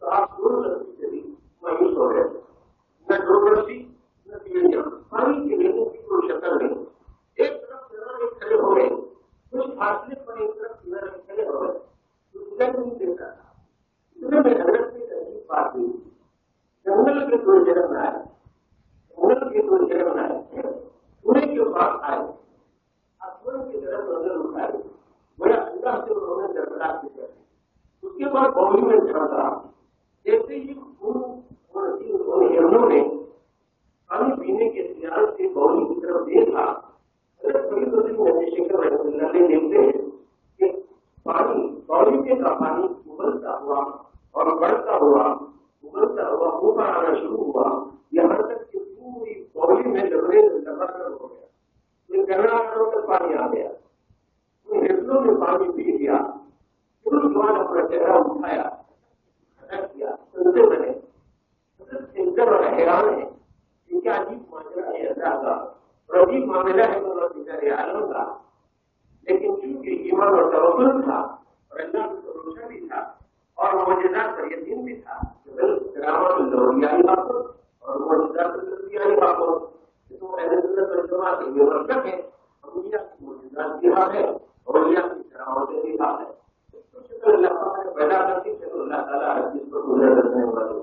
تو آپ دو رسی سے بھی مایوس ہو رہے نہ دو رسی نہ سیڑھیاں پانی کے لینے کی کوئی شکل نہیں. ایک طرف کنارے کھڑے ہو گئے کچھ فاصلے پر ایک طرف کنارے کھڑے ہو گئے تو نہیں دیتا تھا. اتنے میں حضرت سے عجیب بات ہوئی جنگل کے دو جنم آئے جنگل کے دو جنم آئے پورے کے پاس آئے آسمان کی طرف نظر اٹھائے بڑا اللہ سے انہوں نے درخواست کی. اس کے بعد بولی میں چڑھ رہا جیسے ہی ہرنوں نے پانی پینے کے خیال سے بولی کی طرف دیکھا. شکر رحمۃ اللہ علیہ دیکھتے ہیں کہ پانی بولی کا پانی ابلتا ہوا اور بڑھتا ہوا اوپر آنا شروع ہوا یہاں تک کہ پوری بولی میں لگا کر ہو گیا. گرنا کر پانی آ گیا. ہرنوں نے پانی پی لیا. اپنا چہرہ اٹھایا کیا سنتے بنے اور حیران ہے ان کا عجیب معاملہ ہے اللہ کا اور عجیب معاملہ ہے تو عالم کا. لیکن چونکہ ایمان اور توکل تھا اور اللہ کا بھروسہ بھی تھا اور معجزات پر یقین بھی تھا کرامات الاولیاء اور معجزات الاولیاء تو اہل سنت والجماعت کے یہ مرکز ہے اولیاء کی معجزات کی حال ہے اولیاء کی کرامتیں بھی حال ہے. اللہ نے پیدا کرتی چلو اللہ تعالیٰ ہر چیز پر گزر کرنے والے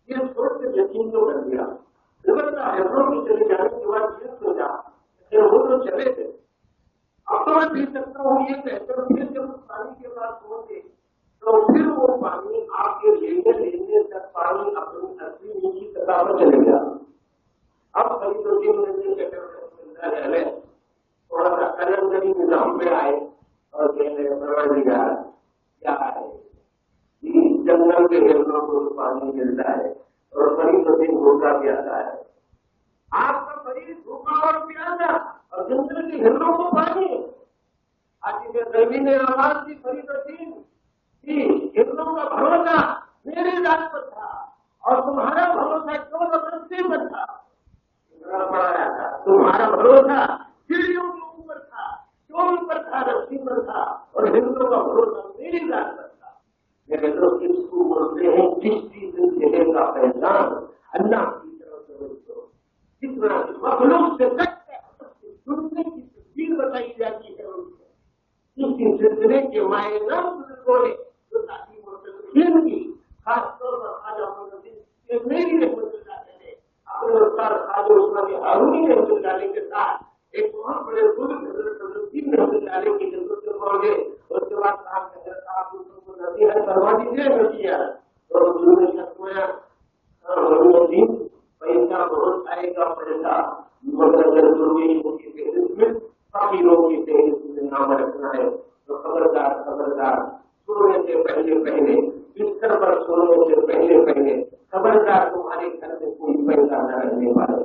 یہ سوچ کے یقین تو کر دیا. حیدروں کے چلے جانے کے بعد یہ سوچا کہ وہ تو چلے تھے اب تو میں پی سکتا ہوں یہ کہہ کر پھر جب پانی کے بعد پہنچے تو پھر وہ پانی آپ کے لینے تک پانی اپنی اصلی نیچی سطح پر چلے گیا. اب کبھی دو تین مہینے تھوڑا سا قلمگری نظام میں آئے اور پروردگار کیا ہے جنگل کے ہرنوں کو پانی ملتا ہے اور قریب دن بھوکا پیاسا ہے. آپ کا مریض بھوکا اور پیاسا اور جنگل کے ہرنوں کو پانی. آج ربی نے آواز کی خرید ہرنوں کا بھروسہ میرے ذات پر تھا اور تمہارا بھروسہ کیوں رسی پر تھا. پڑھایا تھا تمہارا بھروسہ سیڑھیوں کے اوپر تھا چول پر تھا رسی پر تھا اور ہندوؤں کا بھروسہ میری ذات پر تھا. لیکن لوگ اس کو بولتے ہیں چشتی زندگی کا پہچان اللہ کی طرف سے جتنا مخلوق سے سننے کی تصویر بتائی جاتی ہے اس کی سلسلے کے مائع نام بولے جو تعلیم اور تدبیر کی خاص طور پر خواجہ محمد میری رحمت اللہ علیہ اپنے استاد خواجہ عثمان ہارونی رحمت اللہ علیہ کے ساتھ ایک بہت بڑے بزرگ حضرت رحمت اللہ علیہ کی خدمت میں پہنچ گئے. اس کے بعد کہا کہ حضرت آپ کو نصیحت فرما دیجیے نصیحت تو حضور نے فرمایا پیسہ بہت آئے گا پیسہ مگر اگر ضروری ہو کی فہرست میں باقی لوگوں کی فہرست میں نام رکھنا ہے تو خبردار سونے سے پہلے بستر پر سونے سے پہلے خبردار تمہارے گھر میں کوئی پیسہ نہ رہنے والے.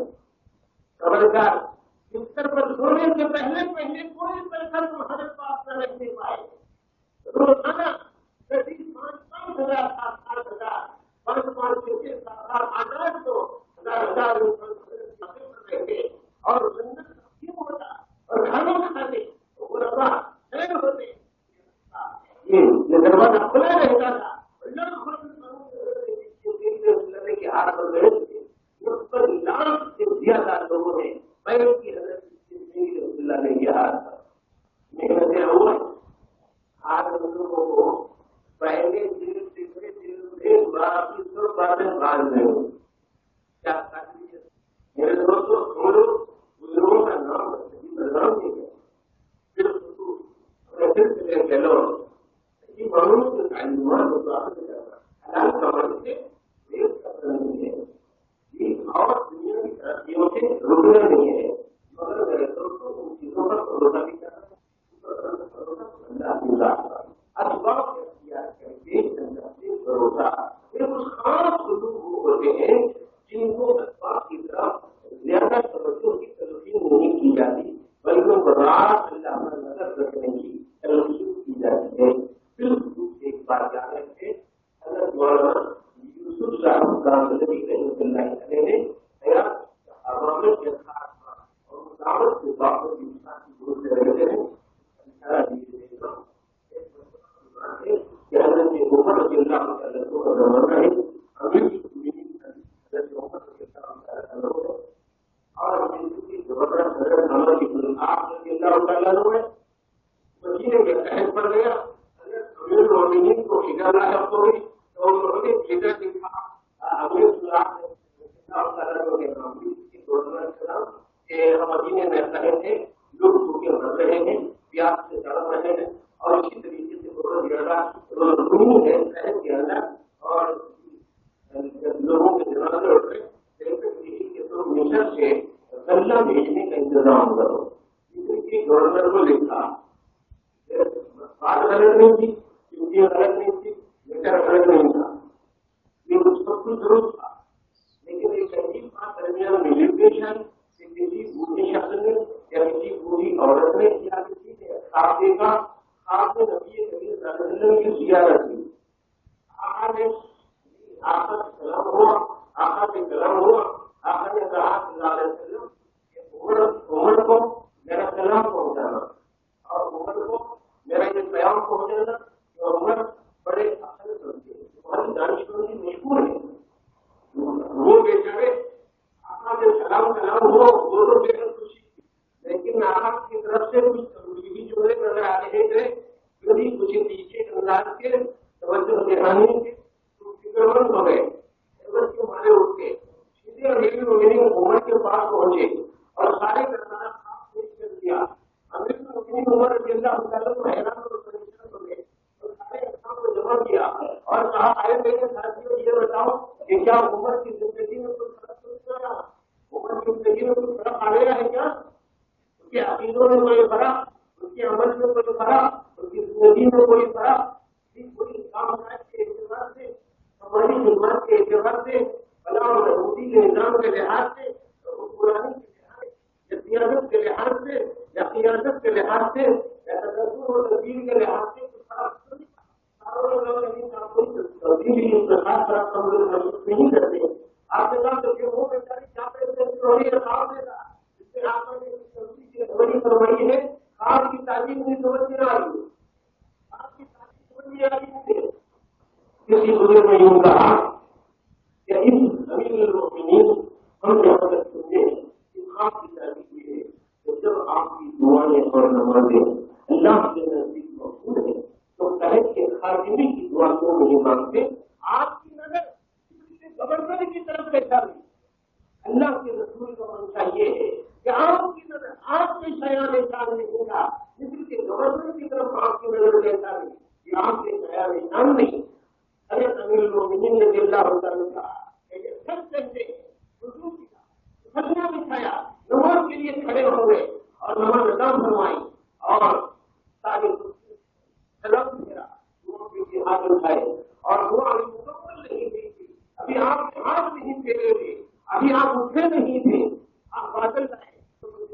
خبردار بستر پر سونے سے پہلے کوئی پیسہ تمہارے پاس نہ رکھنے پائے. روزانہ 5,000 7,000 5,000 تو ہزار رہتے اور ہوتا اور کھانا کھاتے ہوتے یہ دروازہ کھلا رہتا تھا کے ہاتھ پر رہے تھے اس پر لاکھ سے زیادہ لوگوں نے پہلے کی حضرت اللہ نے یہ ہاتھ محنتیں ہوا آج لوگوں کو پہلے دل سے باقی سب باتیں بعد میں ہو کیا میرے دوستوں بزرگوں کا نام نہیں ہے پھر سے چلو یہ معلوم سے تعلیمات کو پراپت کرنا حلال کمانے سے اور دنیا کی ترقیوں سے رکنا نہیں ہے مگر میرے دوستوں ان چیزوں پر بھروسہ بھی کرنا اللہ کی ذات ہیں. بالکل ایک بات یاد رکھے، حضرت مولانا یوسف صاحب کاملوی رحمۃ اللہ علیہ نے عوامت کے ساتھ اور دعوت کے باوجود انسان کی دور سے رہتے ہیں. کہ حضرت عمر رضی اللہ عنہ کا زمانہ ہے، امیر حضرت عمر رضی اللہ عنہ اور زبردست حضرت عمر بن العاص رضی اللہ تعالیٰ عنہ ہے. مدینے کے عہد پر گیا، حضرت امیر المؤمنین کو ہدایت لاحق ہو گئی تو انہوں نے ہدایت دکھا. امیر اللہ تعالیٰ عنہ کے نام کی گورنر کے نام کہ ہم مدینے میں رہے تھے، لوگ بھوکے مر رہے ہیں، پیاس سے تڑپ رہے ہیں، اور اسی طریقے سے بہت زیادہ روز ہے شہر کے اندر اور لوگوں کے جنازے اٹھ رہے کہ تم مصر سے غلہ بھیجنے کا انتظام کرو. کی گورنر کو لکھا، بات غلط نہیں تھی، کیونکہ غلط نہیں تھی، لیٹر غلط نہیں تھا، یہ سب کچھ درست تھا، لیکن ایک عجیب بات درمیان میں لمیٹیشن کسی بوڑھی شخص نے یا کسی بوڑھی عورت نے یا کسی نے خاصے کا آپ نے نبی کریم صلی اللہ علیہ وسلم کی زیارت کی. آقا نے آقا سے کلام ہوا، آقا سے کلام ہوا، آقا نے کہا صلی اللہ علیہ وسلم کہ عمر کو میرا کلام پہنچانا اور عمر کو میرا یہ پیام پہنچانا کہ عمر بڑے عقل کرتے بہت دانشمندی مشہور ہے. وہ بیچارے آقا سے کلام ہوا دونوں بے حد خوشی، لیکن آقا کی طرف سے کچھ تبلیغی جملے نظر آ رہے تھے، کبھی کچھ نیچے انداز کے توجہ دہانی کے فکر مند ہو گئے. کے مارے اٹھ کے سیدھے امیر المؤمنین عمر کے پاس پہنچے اور سارے کرنانا خاص پیش کر دیا. امیر المؤمنین عمر رضی اللہ تعالیٰ کو حیران اور پریشان ہو گئے اور سارے احکام کو جمع کیا اور کہا آئے میرے ساتھیوں یہ بتاؤ کہ کیا عمر کی زندگی میں کوئی فرق نہیں آیا؟ عمر کی زندگی میں کوئی فرق آ گیا ہے کیا؟ اس کے عقیدوں میں کوئی فرق، اس کے عمل میں کوئی فرق، اس کی زندگی میں کوئی فرق، کوئی کام کے اعتبار سے، ہماری خدمت کے اعتبار سے، فلاح و بہبودی کے نظام کے لحاظ سے، حکمرانی کے لحاظ سے، یا سیاست کے لحاظ سے، یا قیادت کے لحاظ سے، یا تدبیر و تدبیر کے لحاظ سے کوئی فرق نہیں کرتے. آپ نے کہا تو وہ بیچاری کیا بڑی فرمائی ہے، آپ کی تعلیم نہیں سمجھ میں آ رہی، آپ کی تعلیم سمجھ میں آ رہی ہے. کسی بزرگ نے یوں کہا کہ اس امیر المؤمنین ہم یہاں تک سمجھے کہ آپ کی تعلیم یہ ہے کہ جب آپ کی دعائیں اور نمازیں اللہ کے نزدیک موجود ہے تو کہے کہ خاتمے کی دعا کو نہیں مانگتے. آپ کی نظر گورنر کی طرف سے چاہیے، اللہ کے رسول کا منشا یہ ہے کہ آپ کی نظر آپ کے شیان شان نہیں تھا، جس کے گورنر کی طرف آپ کی نظر دیتا نہیں کہ آپ کے شیان شان نہیں. ارے امیر المؤمنین رضی اللہ عنہ کا سب چلتے حضور کی سجدہ بچھایا، نماز کے لیے کھڑے ہو گئے اور نماز ادا فرمائی اور سارے سلام پھیرا، دعا کے ہاتھ اٹھائے اور دعا مکمل نہیں ہوئی تھی، ابھی آپ ہاتھ نہیں پھیرے تھے، ابھی آپ اٹھے نہیں تھے، آپ بادل آئے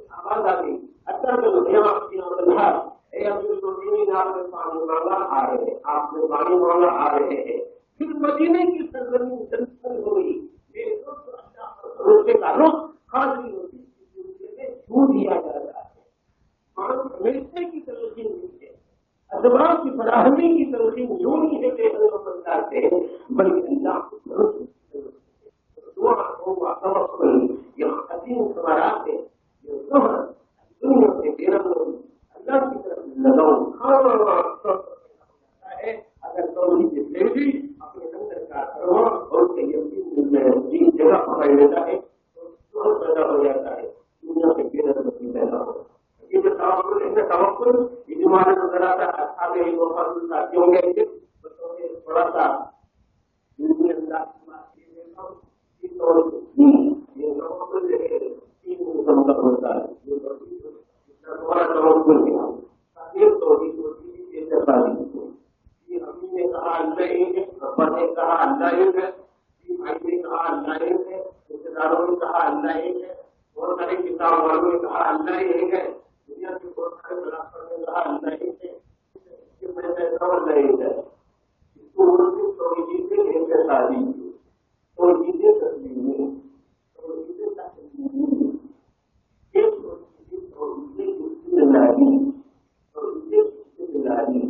آواز آ گئی، اچھا چلو آپ کی اللہ اے امیر المؤمنین آپ نے پانی مانگا آ رہے ہیں، آپ نے پانی مانگا آ رہے ہیں. پھر مدینے کی سرزمین جنگل ہوئی، میرے دوست روزے کا رخ خاصی ہوتی چھو دیا جاتا ہے. ملتے کی تلقین نہیں ہے، ادوار کی فراہمی کی تلقین یوں نہیں ہے کہ بنتا ہے، بلکہ اللہ کو دعا ہوگا توکل یہ عظیم ثمرات ہے. یہ ظہر دنیا سے میرا اللہ کی طرف لگاؤ ہے. اگر توحید سے بھی اپنے اندر کا کرو اور یقین جگہ پکڑ لیتا ہے تو سوچ پیدا ہو جاتا ہے، دنیا سے بے نظری پیدا ہو. یہ جو توکل یہ جو ہمارے نظر آتا ہے آگے ہی وہ فضل ساتھیوں گے تھوڑا سا انداز کی بات یہ دیکھا ہوں اس طور سے یہ توکل تین مکمل ہوتا ہے. ہمارا توکل ہے توحید ہوتی ہے امی نے کہا اللہ ایک ہے، ابا نے کہا اللہ ایک ہے، بھائی نے کہا اللہ ایک ہے، رشتے داروں نے کہا اللہ ایک ہے، بہت سارے کتاب والوں نے کہا اللہ ایک ہے، دنیا کے بہت سارے فلاسفر نے کہا اللہ ایک ہے. میں سمجھ نہیں ہے اس کو اردو توحید انتخابی توحید تسلیمی توحید تسلیمی ایک توحید استدلالی توحید استدلالی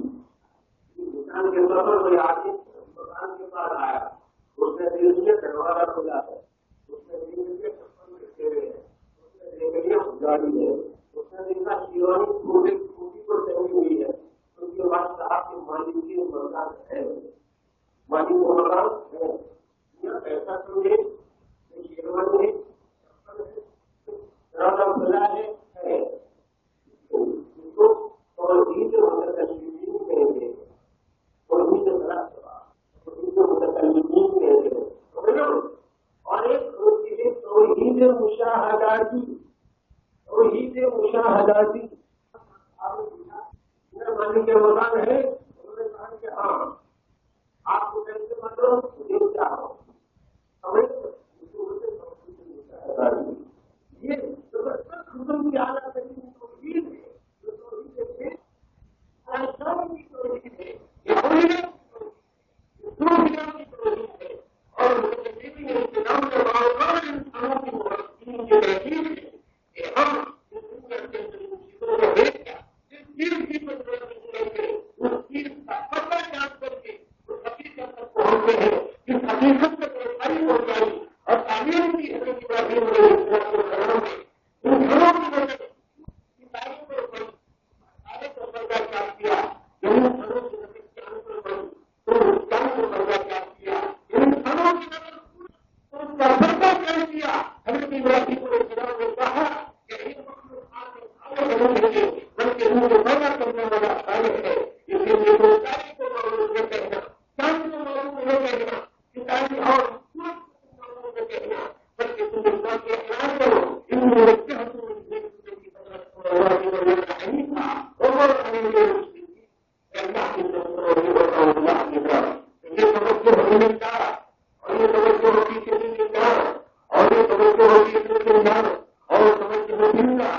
انسان کے طور پر کوئی آدمی انسان کے پاس آیا اس نے دل سے دروازہ کھولا ہے اس نے دل سے چپل رکھے ہوئے ہیں اس نے دیکھ لیا گاڑی ہے اس نے دیکھا شیوانی پوری پر چلی ہوئی ہے اس کے بعد صاحب کے مالک کی مکان ہے مالک کو مکان ہے یا ایسا سمجھے کہ شیروانی دروازہ کھلا ہے اس کو توحید متکلمین کہیں گے توحید متکلمین کہیں گے اور ایک ہوتی ہے توحید مشاہداتی توحید مشاہداتی مالک کے مکان ہے انہوں نے کہا کہ ہاں آپ کو کیسے مطلب مجھے کیا ہو یہ زبردست حکم کی اعلیٰ ترین توحید ہے جو توحید ہے انسان کی توحید ہے یہ توحید ہے اور انتظام کے باوجود انسانوں کی مبارکین کی تحقیق ہے کہ ہم چیزوں کو دیکھ کر چیز کی اس چیز کا پتہ یاد کر کے اس حقیقت تک پہنچتے ہیں جس حقیقت سے پریشانی ہو جائے اور تعلیم کی حضرت ابراہیم علیہ السلام نے ان گھروں کی وجہ کی تعلیم پر پڑی سارے کو درجہ کیا کیا ان گھروں کی وجہ چاند پر پڑی تو چاند کو درجہ کیا کیا ان گھروں کی وجہ اس کا درجہ کیا کیا حضرت ابراہیم علیہ السلام نے کہا کہ یہ مخلوقات نہیں بلکہ ان کو پیدا کرنے والا خالق ہے اس لیے روزگاری کو معلوم نہ کہنا چاند کو معلوم نہ کہنا کتابی اور معلوم نہ کہنا بلکہ تم اللہ کے اعلان کرو ان مرکز کی طرف اللہ نہیں تھا اور اللہ کی اللہ کی طرف یہ توجہ ہونے کا اور یہ توجہ ہوتی چلی جا اور یہ توجہ ہوتی چلی جا اور توجہ ہوتی کا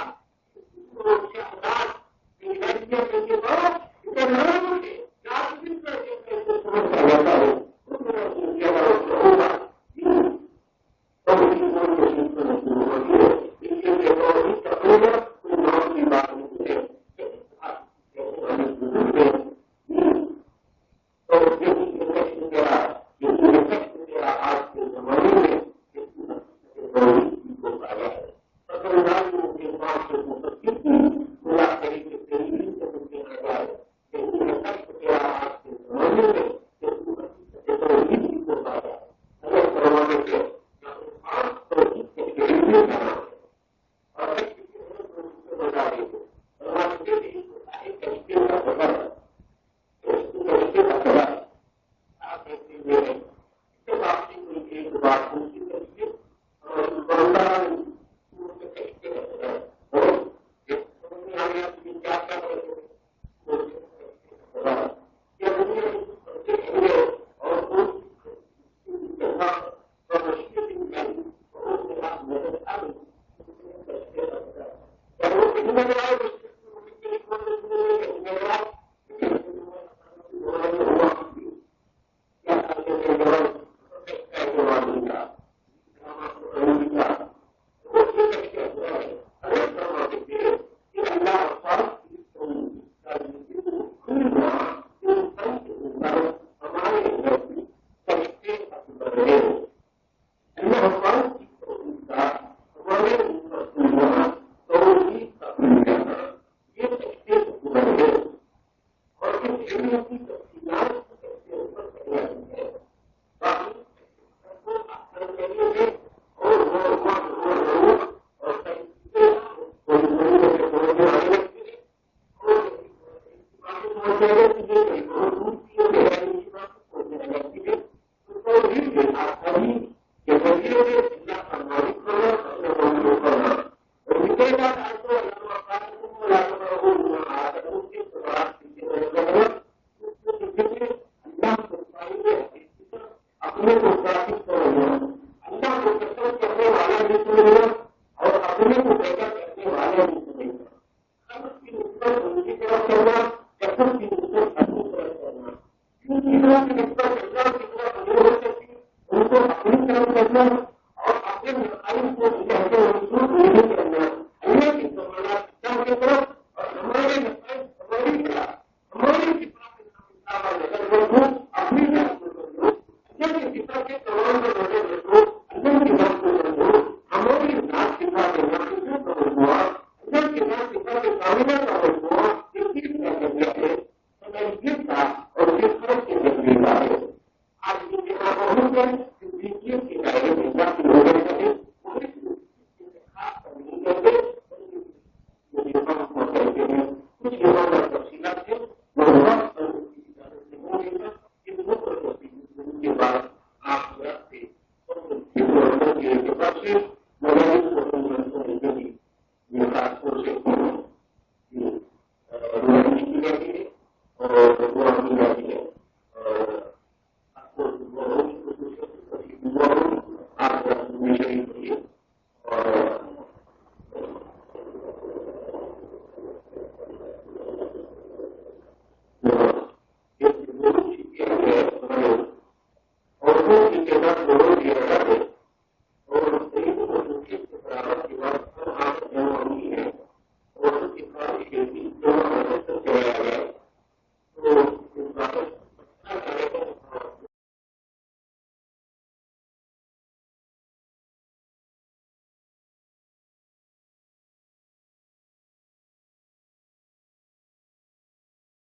دوسروں کی نسبت